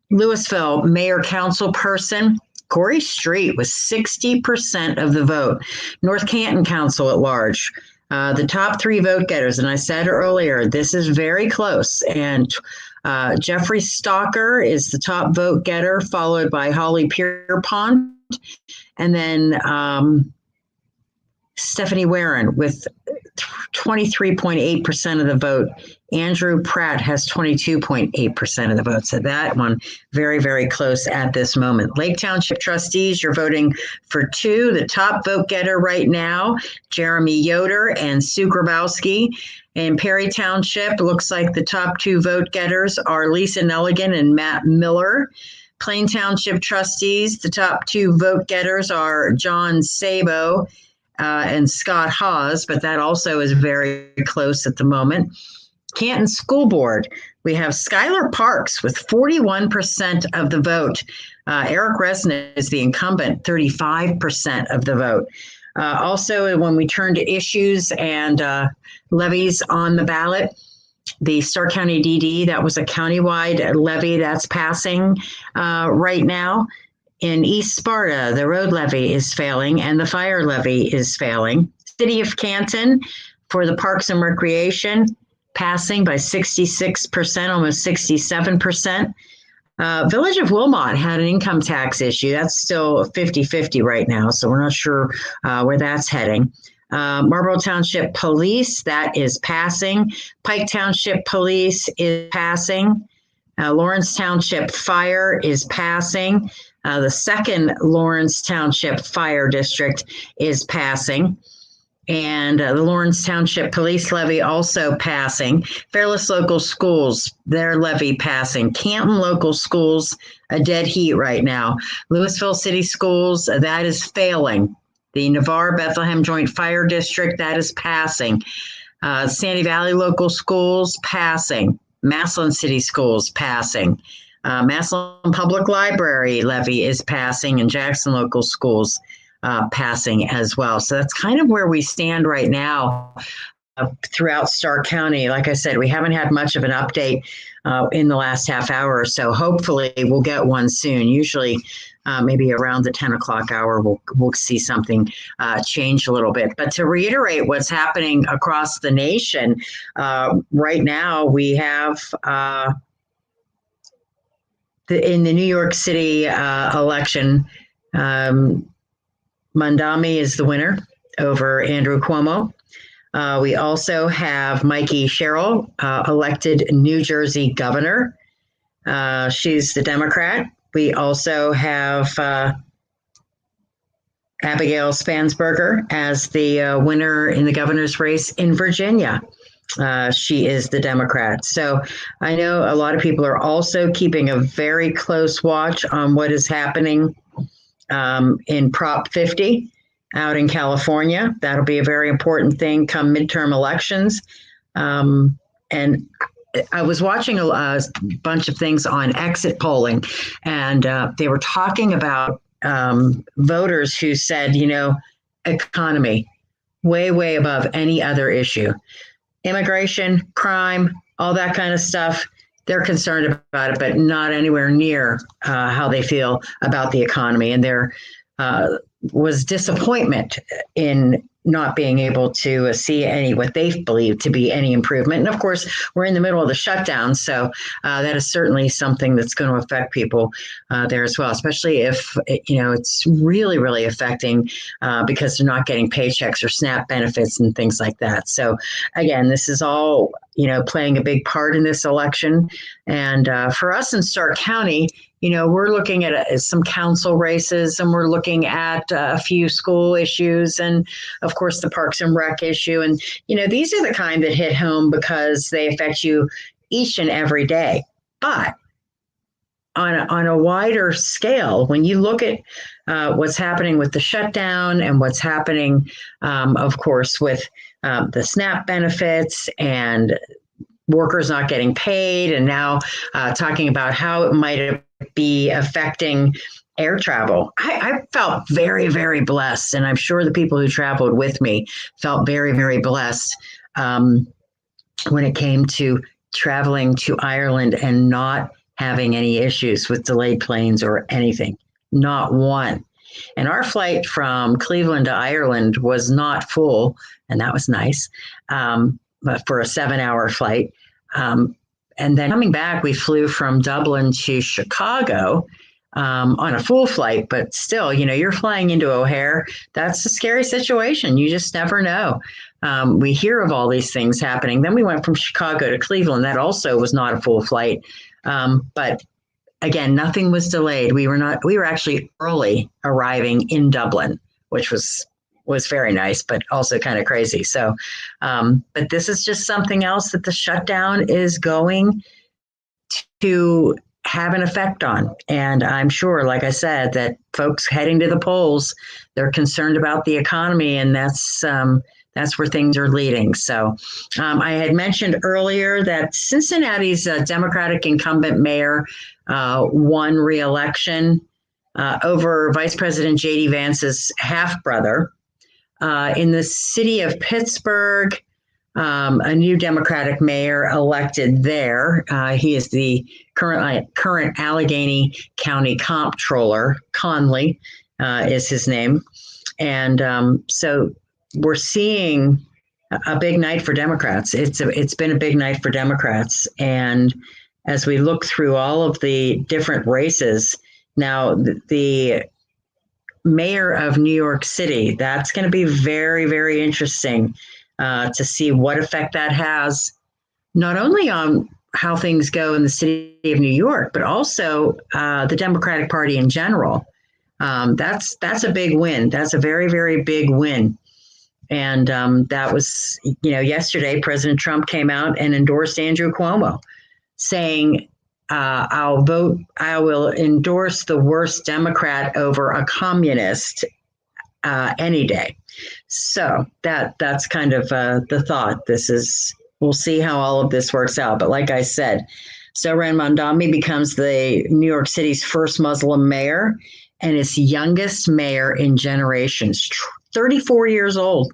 Louisville Mayor Council Person, Corey Street with 60% of the vote. North Canton Council at Large. The top three vote getters, and I said earlier, this is very close. And Jeffrey Stalker is the top vote getter, followed by Holly Pierpont, and then Stephanie Warren with 23.8% of the vote. Andrew Pratt has 22.8% of the vote. So that one very, very close at this moment. Lake Township trustees, you're voting for two. The top vote getter right now, Jeremy Yoder and Sue Grabowski. In Perry Township, looks like the top two vote getters are Lisa Nelligan and Matt Miller. Plain Township trustees, the top two vote getters are John Sabo and Scott Hawes, but that also is very close at the moment. Canton School Board, we have Skylar Parks with 41% of the vote. Eric Resnick is the incumbent, 35% of the vote. Also, when we turn to issues and levies on the ballot, the Stark County DD, that was a countywide levy that's passing right now. In East Sparta, the road levy is failing and the fire levy is failing. City of Canton for the Parks and Recreation, passing by 66%, almost 67%. Village of Wilmot had an income tax issue. That's still 50-50 right now, so we're not sure where that's heading. Marlboro Township Police, that is passing. Pike Township Police is passing. Lawrence Township Fire is passing. The second Lawrence Township Fire District is passing. And the Lawrence Township Police levy also passing. Fairless Local Schools, their levy passing. Canton Local Schools, a dead heat right now. Louisville City Schools, that is failing. The Navarre Bethlehem Joint Fire District, that is passing. Sandy Valley Local Schools, passing. Massillon City Schools, passing. Massillon Public Library levy is passing, and Jackson Local Schools passing as well. So that's kind of where we stand right now throughout Stark County. Like I said, we haven't had much of an update in the last half hour or so. Hopefully we'll get one soon. Usually maybe around the 10 o'clock hour, we'll see something change a little bit. But to reiterate what's happening across the nation, right now we have in the New York City election, Mamdani is the winner over Andrew Cuomo. We also have Mikey Sherrill, elected New Jersey governor. She's the Democrat. We also have Abigail Spansberger as the winner in the governor's race in Virginia. She is the Democrat. So I know a lot of people are also keeping a very close watch on what is happening in Prop 50 out in California. That'll be a very important thing come midterm elections. And I was watching a bunch of things on exit polling, and they were talking about voters who said, economy, way, way above any other issue. Immigration, crime, all that kind of stuff. They're concerned about it, but not anywhere near how they feel about the economy. And there was disappointment in not being able to see what they believe to be any improvement. And of course, we're in the middle of the shutdown, so that is certainly something that's going to affect people there as well, especially if it's really, really affecting because they're not getting paychecks or SNAP benefits and things like that. So again, this is all playing a big part in this election. And for us in Stark County, we're looking at some council races, and we're looking at a few school issues, and of course the Parks and Rec issue. And, these are the kind that hit home because they affect you each and every day. But on a wider scale, when you look at what's happening with the shutdown and what's happening, of course, with the SNAP benefits and workers not getting paid, and now talking about how it might be affecting air travel. I felt very, very blessed, and I'm sure the people who traveled with me felt very, very blessed when it came to traveling to Ireland and not having any issues with delayed planes or anything, not one. And our flight from Cleveland to Ireland was not full, and that was nice, but for a 7-hour flight. And then coming back, we flew from Dublin to Chicago on a full flight, but still, you're flying into O'Hare. That's a scary situation. You just never know. We hear of all these things happening. Then we went from Chicago to Cleveland. That also was not a full flight. But again, nothing was delayed. We were actually early arriving in Dublin, which was very nice, but also kind of crazy. So, but this is just something else that the shutdown is going to have an effect on. And I'm sure, like I said, that folks heading to the polls, they're concerned about the economy, and that's where things are leading. So I had mentioned earlier that Cincinnati's Democratic incumbent mayor won re-election over Vice President J.D. Vance's half-brother. In the city of Pittsburgh, a new Democratic mayor elected there. He is the current Allegheny County Comptroller. Conley is his name. And so we're seeing a big night for Democrats. It's been a big night for Democrats. And as we look through all of the different races, now the mayor of New York City, that's going to be very, very interesting to see what effect that has, not only on how things go in the city of New York, but also the Democratic Party in general. That's a big win. That's a very, very big win. And that was, yesterday, President Trump came out and endorsed Andrew Cuomo, saying, I will endorse the worst Democrat over a communist any day. So that's kind of the thought. We'll see how all of this works out. But like I said, Zohran Mamdani becomes the New York City's first Muslim mayor and its youngest mayor in generations, 34 years old.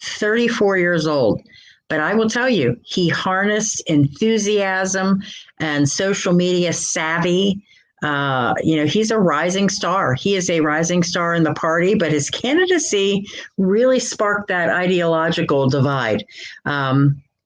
34 years old. But I will tell you, he harnessed enthusiasm and social media savvy. He's a rising star. He is a rising star in the party, but his candidacy really sparked that ideological divide.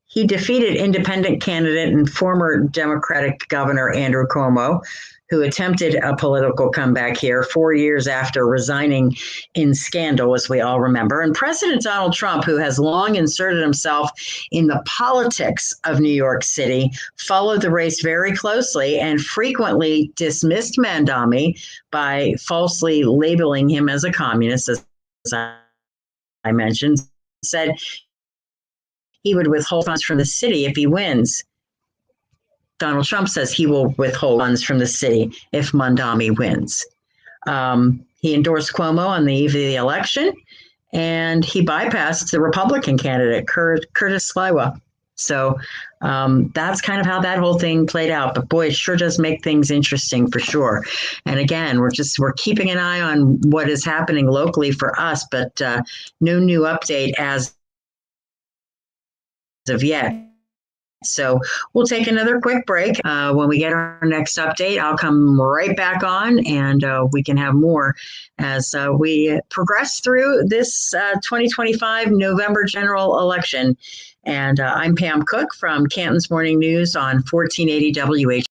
He defeated independent candidate and former Democratic Governor Andrew Cuomo, who attempted a political comeback here 4 years after resigning in scandal, as we all remember. And President Donald Trump, who has long inserted himself in the politics of New York City, followed the race very closely and frequently dismissed Mamdani by falsely labeling him as a communist, as I mentioned, said he would withhold funds from the city if he wins. Donald Trump says he will withhold funds from the city if Mamdani wins. He endorsed Cuomo on the eve of the election, and he bypassed the Republican candidate, Curtis Sliwa. So that's kind of how that whole thing played out. But boy, it sure does make things interesting for sure. And again, we're keeping an eye on what is happening locally for us, but no new update as of yet. So we'll take another quick break. When we get our next update, I'll come right back on and we can have more as we progress through this 2025 November general election. And I'm Pam Cook from Canton's Morning News on 1480 WH.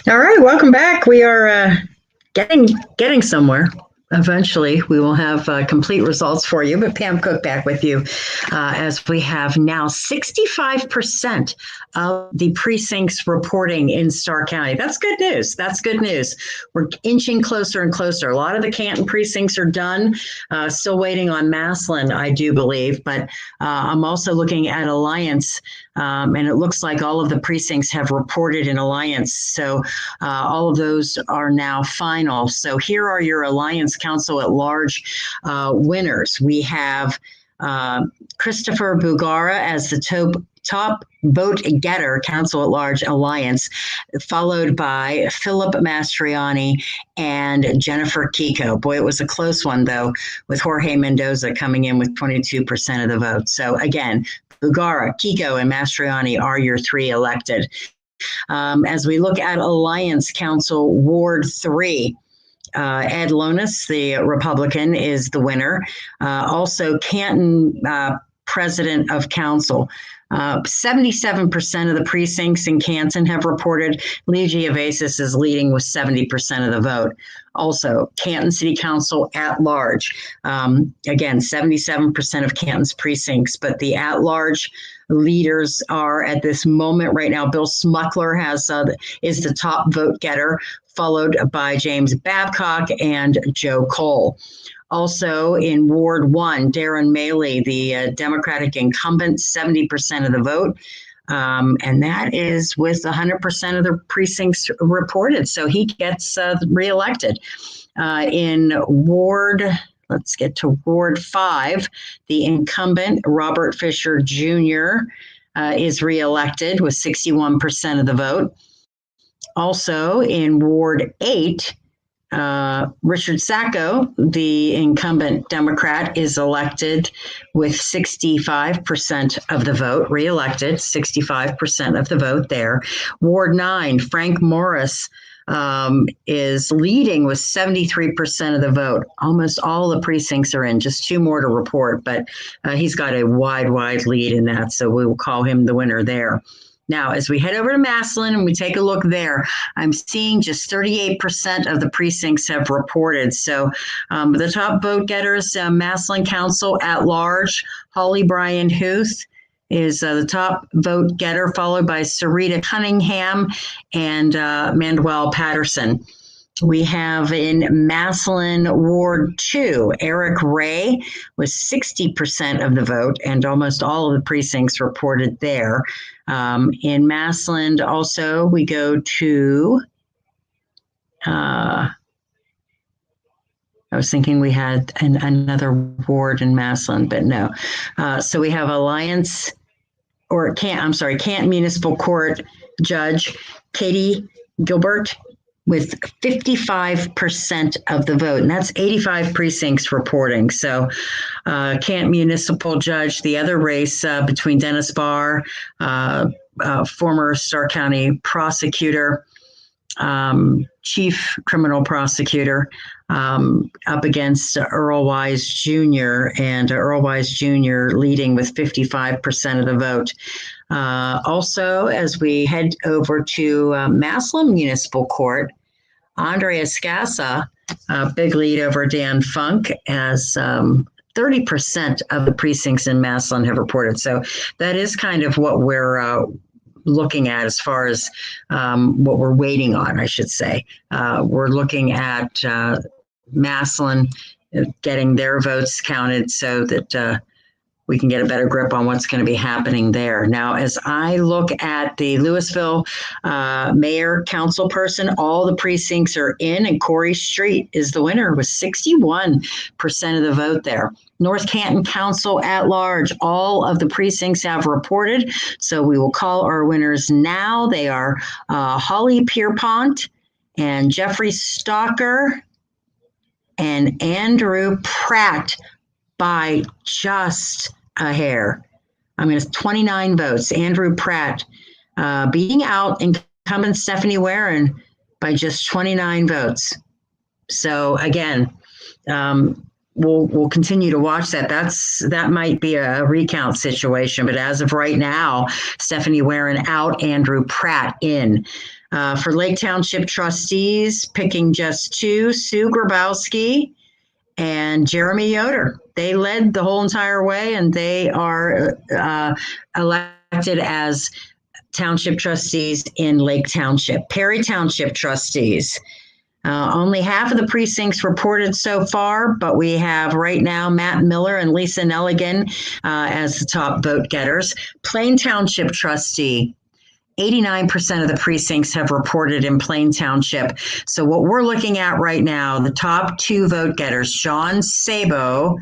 All right, welcome back. We are getting somewhere. Eventually, we will have complete results for you. But Pam Cook back with you as we have now 65% of the precincts reporting in Starr County. That's good news. That's good news. We're inching closer and closer. A lot of the Canton precincts are done. Still waiting on Massillon, I do believe. But I'm also looking at Alliance, and it looks like all of the precincts have reported in Alliance. So all of those are now final. So here are your Alliance Council at Large winners. We have Christopher Bugara as the top vote getter, Council at Large Alliance, followed by Philip Mastriani and Jennifer Kiko. Boy, it was a close one, though, with Jorge Mendoza coming in with 22% of the vote. So again, Bugara, Kiko, and Mastriani are your three elected. As we look at Alliance Council Ward 3, Ed Lonis, the Republican, is the winner. Also, Canton President of Council. 77% of the precincts in Canton have reported. Lee Geovasis is leading with 70% of the vote. Also, Canton City Council at large. Again, 77% of Canton's precincts, but the at large leaders are at this moment right now. Bill Smuckler is the top vote getter, followed by James Babcock and Joe Cole. Also in Ward 1, Darren Maley, the Democratic incumbent, 70% of the vote. And that is with 100% of the precincts reported. So he gets reelected. In Ward, let's get to Ward 5, the incumbent, Robert Fisher Jr., is reelected with 61% of the vote. Also in Ward 8, Richard Sacco, the incumbent Democrat, is elected with 65% of the vote, reelected, 65% of the vote there. Ward 9, Frank Morris is leading with 73% of the vote. Almost all the precincts are in, just two more to report, but he's got a wide lead in that, so we will call him the winner there. Now, as we head over to Massillon and we take a look there, I'm seeing just 38% of the precincts have reported. So the top vote getters, Massillon Council at large, Holly Bryan Huth is the top vote getter, followed by Sarita Cunningham and Manuel Patterson. We have in Massillon Ward 2, Eric Ray with 60% of the vote, and almost all of the precincts reported there. In Massillon also, we go to, I was thinking we had another ward in Massillon, but no. So we have Alliance, or Canton Municipal Court Judge Katie Gilbert with 55% of the vote, and that's 85 precincts reporting. So Canton Municipal Judge, the other race between Dennis Barr, former Starr County prosecutor, chief criminal prosecutor, up against Earl Wise Jr., and Earl Wise Jr. leading with 55% of the vote. Also, as we head over to Massillon Municipal Court, Andrea Scassa, big lead over Dan Funk, as 30% of the precincts in Massillon have reported. So that is kind of what we're looking at as far as what we're waiting on, I should say. We're looking at Massillon getting their votes counted so that we can get a better grip on what's going to be happening there. Now, as I look at the Louisville mayor council person, all the precincts are in, and Corey Street is the winner with 61% of the vote there. North Canton Council at large, all of the precincts have reported, so we will call our winners now. They are Holly Pierpont and Jeffrey Stalker and Andrew Pratt by just a hair. I mean, it's 29 votes. Andrew Pratt beating out incumbent Stephanie Warren by just 29 votes. So again, we'll continue to watch that. That might be a recount situation, but as of right now, Stephanie Warren out, Andrew Pratt in. For Lake Township trustees, picking just two: Sue Grabowski and Jeremy Yoder. They led the whole entire way, and they are elected as township trustees in Lake Township. Perry Township trustees. Only half of the precincts reported so far, but we have right now Matt Miller and Lisa Nelligan as the top vote getters. Plain Township trustee. 89% of the precincts have reported in Plain Township. So what we're looking at right now, the top two vote getters, John Sabo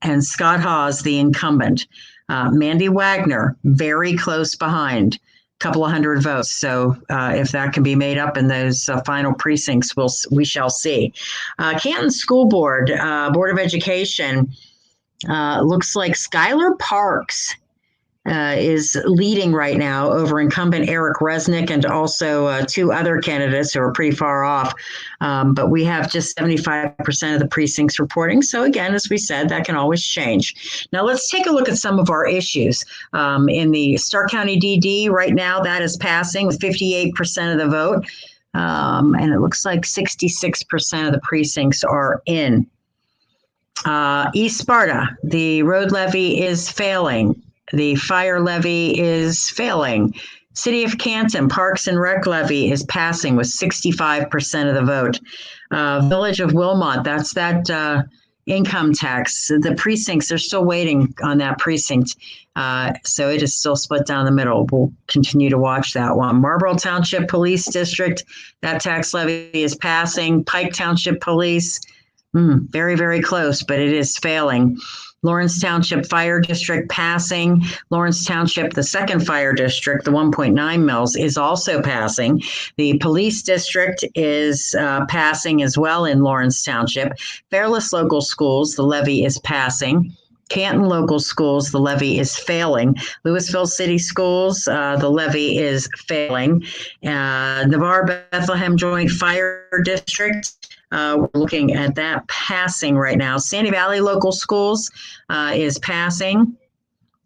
and Scott Hawes, the incumbent. Mandy Wagner, very close behind, a couple of hundred votes. So if that can be made up in those final precincts, we shall see. Canton School Board, Board of Education, looks like Skylar Parks is leading right now over incumbent Eric Resnick and also two other candidates who are pretty far off. But we have just 75% of the precincts reporting. So again, as we said, that can always change. Now let's take a look at some of our issues. In the Stark County DD right now, that is passing with 58% of the vote. And it looks like 66% of the precincts are in. East Sparta, the road levy is failing. The fire levy is failing. City of Canton, Parks and Rec levy is passing with 65% of the vote. Village of Wilmot, that's that income tax. The precincts, they're still waiting on that precinct. So it is still split down the middle. We'll continue to watch that one. Marlboro Township Police District, that tax levy is passing. Pike Township Police, very, very close, but it is failing. Lawrence Township Fire District passing. Lawrence Township, the second fire district, the 1.9 mils, is also passing. The police district is passing as well in Lawrence Township. Fairless Local Schools, the levy is passing. Canton Local Schools, the levy is failing. Louisville City Schools, the levy is failing. Navarre Bethlehem Joint Fire District, we're looking at that passing right now. Sandy Valley Local Schools is passing.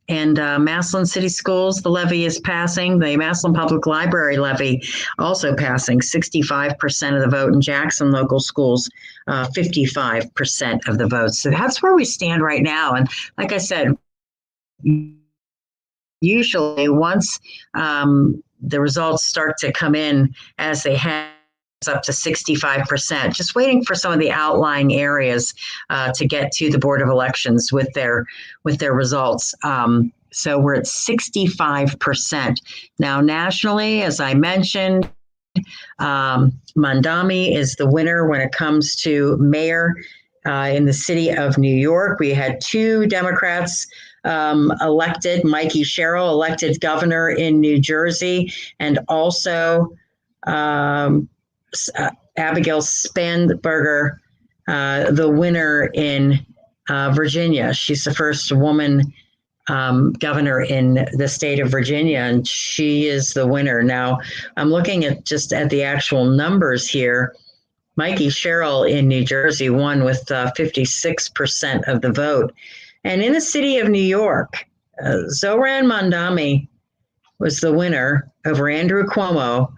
And Massillon City Schools, the levy is passing. The Massillon Public Library levy also passing, 65% of the vote. In Jackson Local Schools, 55% of the vote. So that's where we stand right now. And like I said, usually once the results start to come in as they have, up to 65%, just waiting for some of the outlying areas to get to the Board of Elections with their results. So we're at 65%. Now, nationally, as I mentioned, Mamdani is the winner when it comes to mayor in the city of New York. We had two Democrats elected, Mikey Sherrill elected governor in New Jersey, and also Abigail Spanberger, the winner in Virginia. She's the first woman governor in the state of Virginia, and she is the winner. Now, I'm looking at the actual numbers here. Mikey Sherrill in New Jersey won with 56% of the vote. And in the city of New York, Zohran Mamdani was the winner over Andrew Cuomo,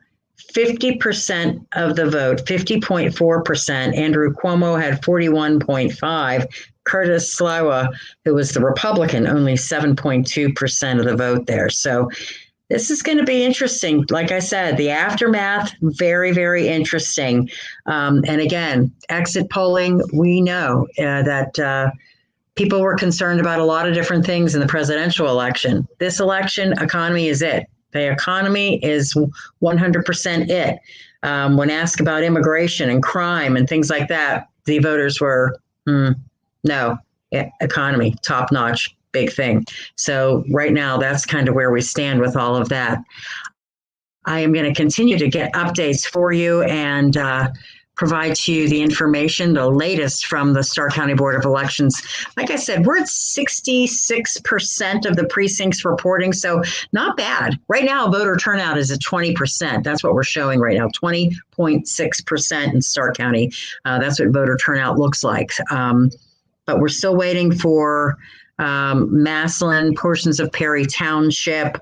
50% of the vote, 50.4%. Andrew Cuomo had 41.5%. Curtis Sliwa, who was the Republican, only 7.2% of the vote there. So this is going to be interesting. Like I said, the aftermath, very, very interesting. And again, exit polling, we know that people were concerned about a lot of different things in the presidential election. This election, economy is it. The economy is 100% it. When asked about immigration and crime and things like that, the voters were, no, economy, top notch, big thing. So right now, that's kind of where we stand with all of that. I am going to continue to get updates for you and provide to you the information, the latest from the Stark County Board of Elections. Like I said, we're at 66% of the precincts reporting, so not bad. Right now, voter turnout is at 20%. That's what we're showing right now, 20.6% in Stark County. That's what voter turnout looks like. but we're still waiting for Massillon, portions of Perry Township.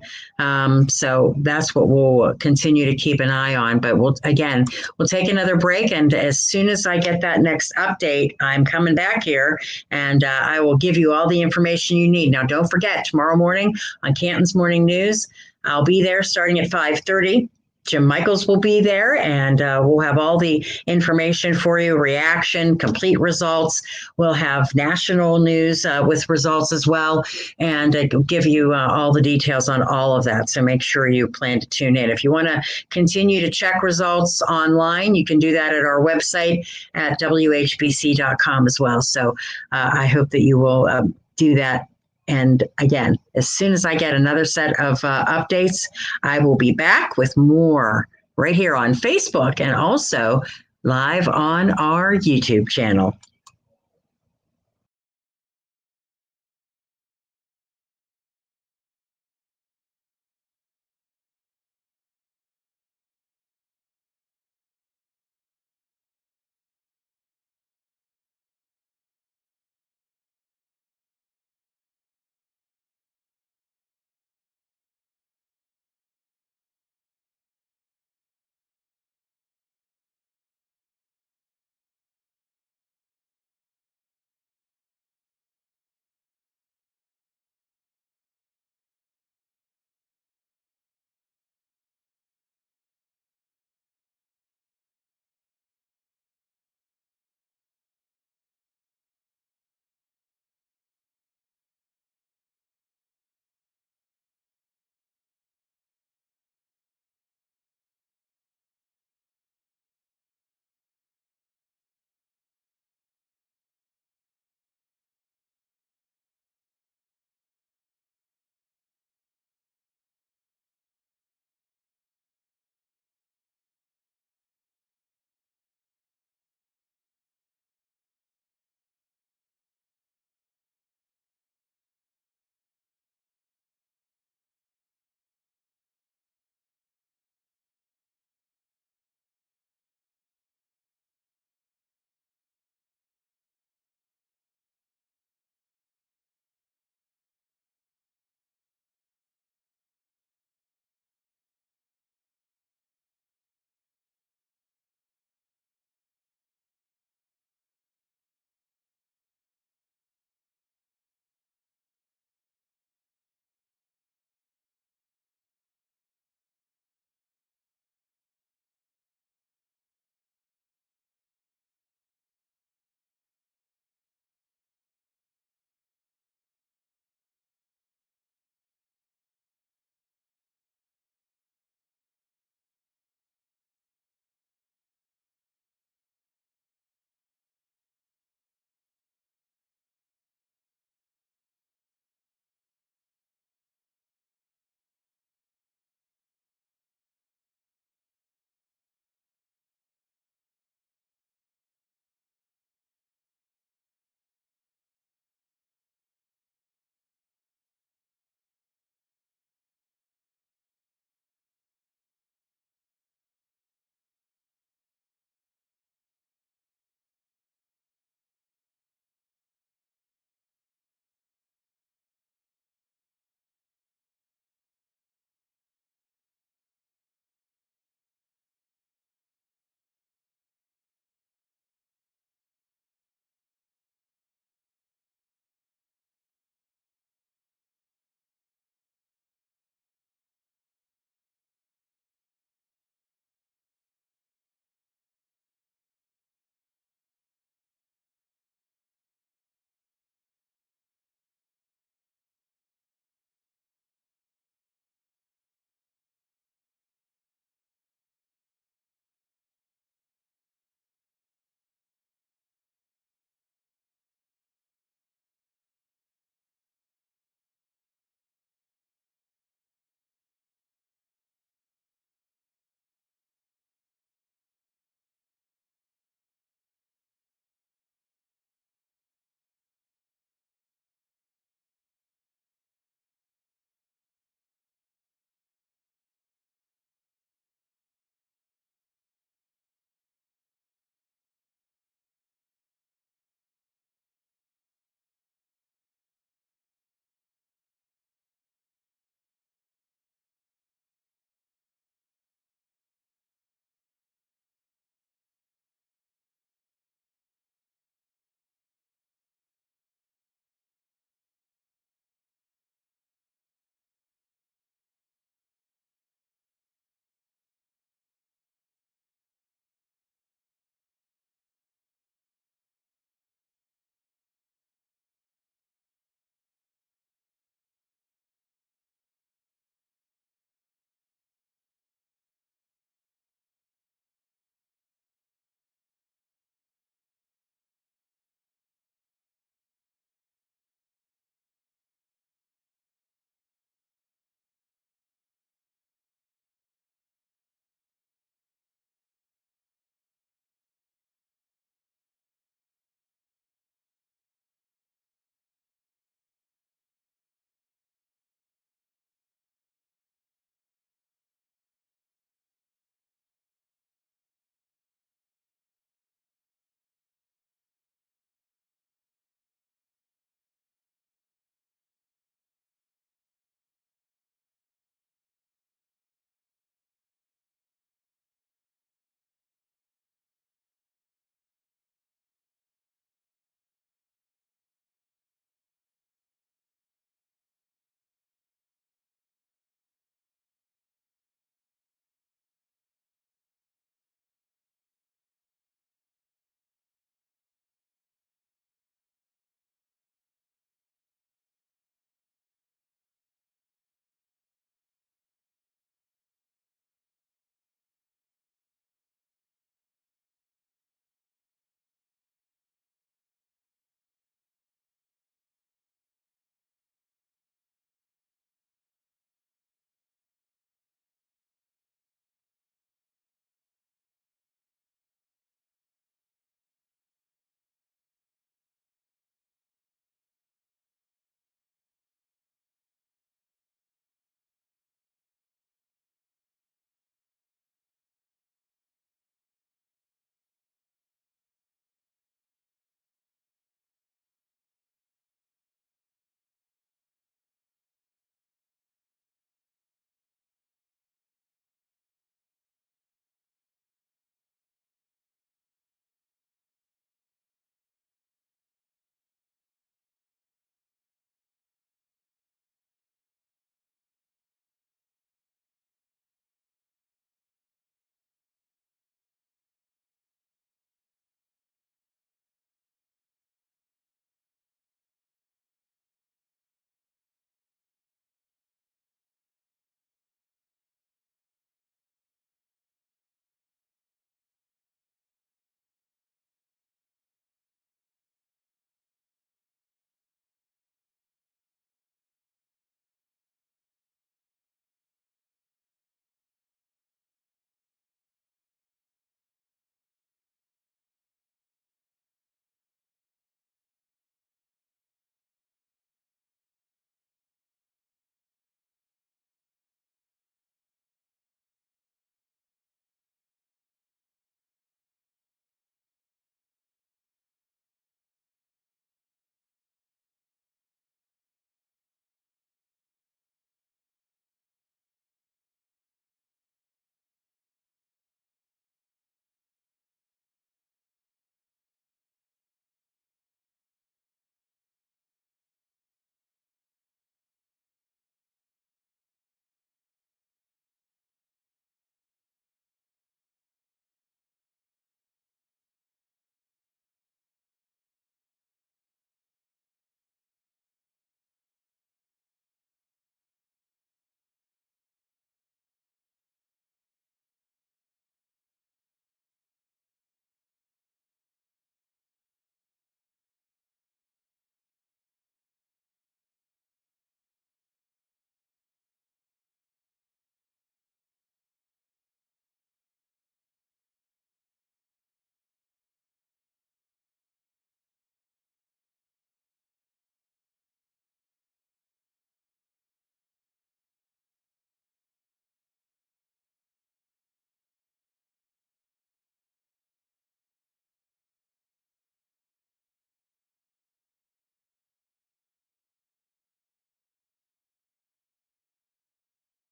So that's what we'll continue to keep an eye on. But we'll take another break, and as soon as I get that next update, I'm coming back here, and I will give you all the information you need. Now, don't forget, tomorrow morning on Canton's Morning News, I'll be there starting at 5:30. Jim Michaels will be there, and we'll have all the information for you, reaction, complete results. We'll have national news with results as well, and give you all the details on all of that. So make sure you plan to tune in. If you want to continue to check results online, you can do that at our website at whbc.com as well. So I hope that you will do that. And again, as soon as I get another set of updates, I will be back with more right here on Facebook and also live on our YouTube channel.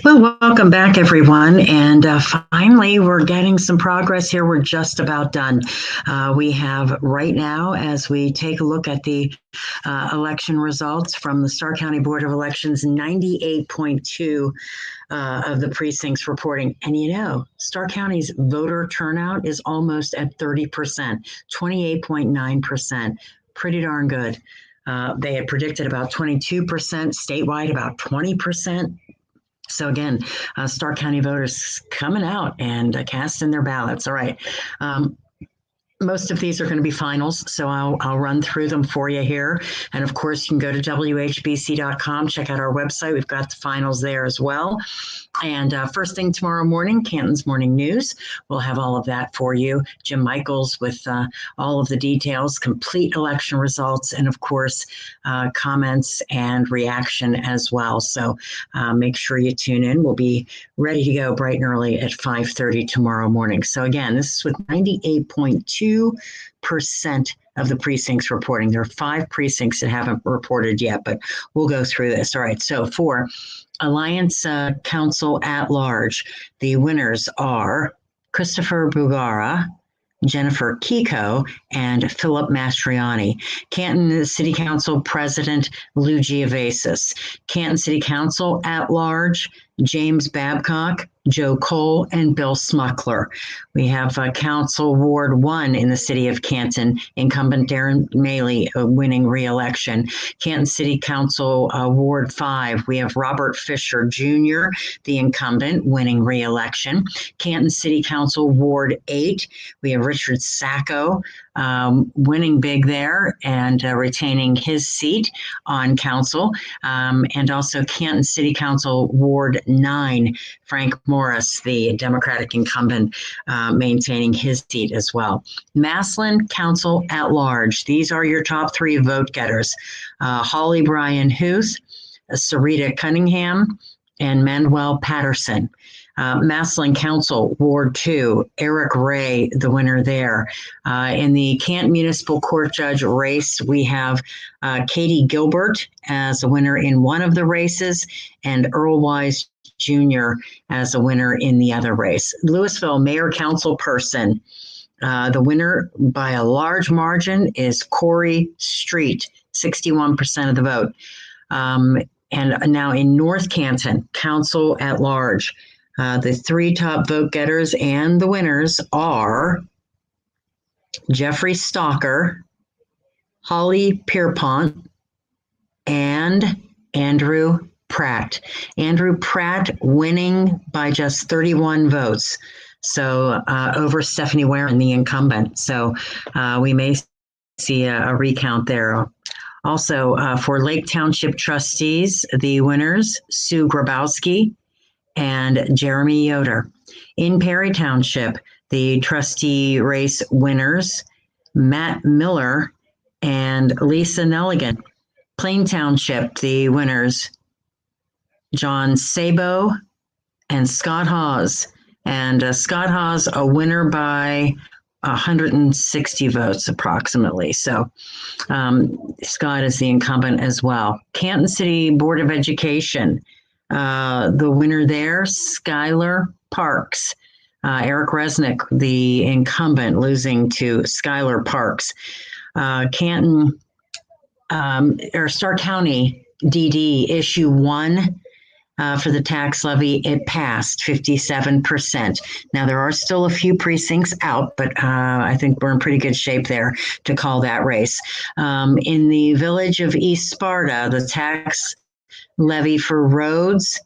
Well, welcome back, everyone. And finally, we're getting some progress here. We're just about done. We have right now, as we take a look at the election results from the Starr County Board of Elections, 98.2 of the precincts reporting. And Starr County's voter turnout is almost at 30%, 28.9%. Pretty darn good. They had predicted about 22%, statewide about 20%. So again, Starr County voters coming out and casting their ballots. All right. Most of these are going to be finals, so I'll run through them for you here. And of course, you can go to WHBC.com, check out our website. We've got the finals there as well. And first thing tomorrow morning, Canton's Morning News. We'll have all of that for you. Jim Michaels with all of the details, complete election results, and of course, comments and reaction as well. So make sure you tune in. We'll be ready to go bright and early at 5:30 tomorrow morning. So again, this is with 98.2% of the precincts reporting. There are 5 precincts that haven't reported yet, but we'll go through this. All right, so for Alliance Council at Large, the winners are Christopher Bugara, Jennifer Kiko, and Philip Mastriani. Canton City Council President Lou Giavasis. Canton City Council at Large, James Babcock, Joe Cole, and Bill Smuckler. We have Council Ward 1 in the city of Canton, incumbent Darren Maley winning re-election. Canton City Council Ward 5, we have Robert Fisher Jr., the incumbent, winning re-election. Canton City Council Ward 8, we have Richard Sacco winning big there and retaining his seat on council. And also Canton City Council Ward 9, Frank Morris, the Democratic incumbent, maintaining his seat as well. Massillon Council at Large. These are your top 3 vote getters. Holly Bryan Huth, Sarita Cunningham, and Manuel Patterson. Massillon Council, Ward 2, Eric Ray, the winner there. In the Canton Municipal Court Judge race, we have Katie Gilbert as a winner in one of the races, and Earl Wise Jr. as a winner in the other race. Louisville Mayor Council person, the winner by a large margin is Corey Street, 61% of the vote. And now in North Canton, Council at Large, the 3 top vote getters and the winners are Jeffrey Stalker, Holly Pierpont, and Andrew Pratt. Andrew Pratt winning by just 31 votes. So over Stephanie Warren, the incumbent. So we may see a recount there. Also for Lake Township trustees, the winners, Sue Grabowski and Jeremy Yoder. In Perry Township, the trustee race winners, Matt Miller and Lisa Nelligan. Plain Township, the winners, John Sabo and Scott Hawes. And Scott Hawes, a winner by 160 votes approximately. So Scott is the incumbent as well. Canton City Board of Education, the winner there, Skylar Parks. Eric Resnick, the incumbent, losing to Skylar Parks. Canton, or Starr County DD, issue 1 for the tax levy, it passed 57%. Now, there are still a few precincts out, but I think we're in pretty good shape there to call that race. In the village of East Sparta, the tax levy for roads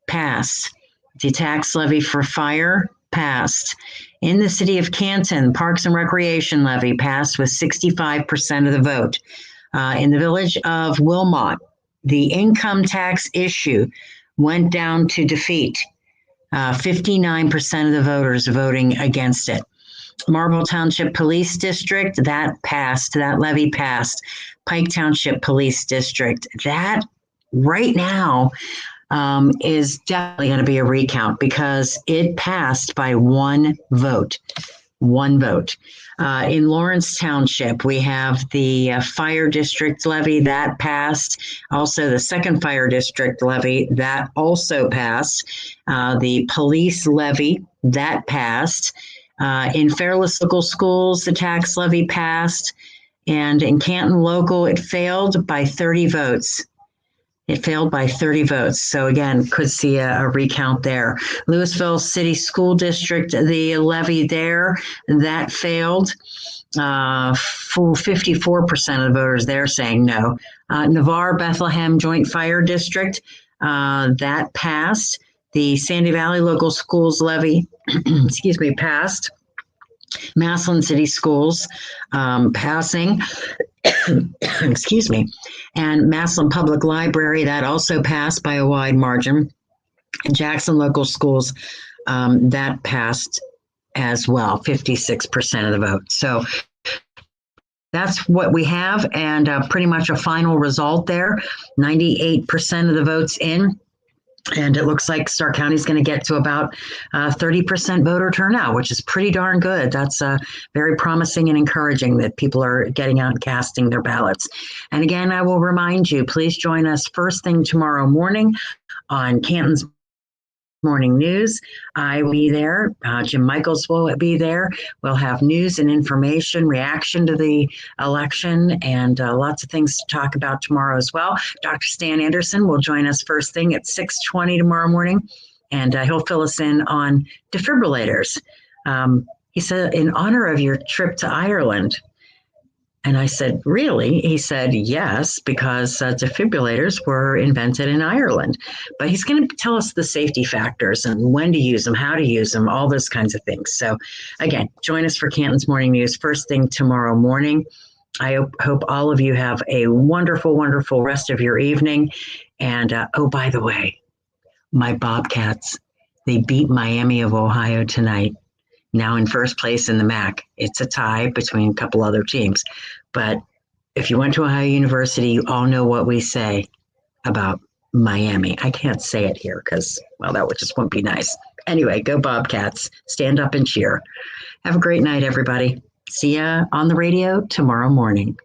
passed. The tax levy for fire passed. In the city of Canton, Parks and Recreation levy passed with 65% of the vote. In the village of Wilmot, the income tax issue went down to defeat. 59% of the voters voting against it. Marble Township Police District, that passed. That levy passed. Pike Township Police District, that right now is definitely going to be a recount because it passed by 1 vote. 1 vote. In Lawrence Township, we have the fire district levy that passed. Also, the second fire district levy that also passed. The police levy that passed. In Fairless Local Schools, the tax levy passed. And in Canton Local, it failed by 30 votes. It failed by 30 votes. So again, could see a recount there. Louisville City School District, the levy there, that failed. For 54% of the voters there saying no. Navarre Bethlehem Joint Fire District, that passed. The Sandy Valley Local Schools levy, passed. Massillon City Schools passing. Excuse me. And Massillon Public Library, that also passed by a wide margin. And Jackson Local Schools, that passed as well, 56% of the vote. So that's what we have, and pretty much a final result there. 98% of the votes in. And it looks like Stark County is going to get to about 30% voter turnout, which is pretty darn good. That's very promising and encouraging that people are getting out and casting their ballots. And again, I will remind you, please join us first thing tomorrow morning on Canton's Morning News. I will be there. Jim Michaels will be there. We'll have news and information, reaction to the election, and lots of things to talk about tomorrow as well. Dr. Stan Anderson will join us first thing at 6:20 tomorrow morning, and he'll fill us in on defibrillators. He said, in honor of your trip to Ireland. And I said, really? He said, yes, because defibrillators were invented in Ireland. But he's going to tell us the safety factors and when to use them, how to use them, all those kinds of things. So again, join us for Canton's Morning News first thing tomorrow morning. I hope all of you have a wonderful, wonderful rest of your evening. And oh, by the way, my Bobcats, they beat Miami of Ohio tonight. Now in first place in the MAC. It's a tie between a couple other teams. But if you went to Ohio University, you all know what we say about Miami. I can't say it here because, well, that just wouldn't be nice. Anyway, go Bobcats. Stand up and cheer. Have a great night, everybody. See ya on the radio tomorrow morning.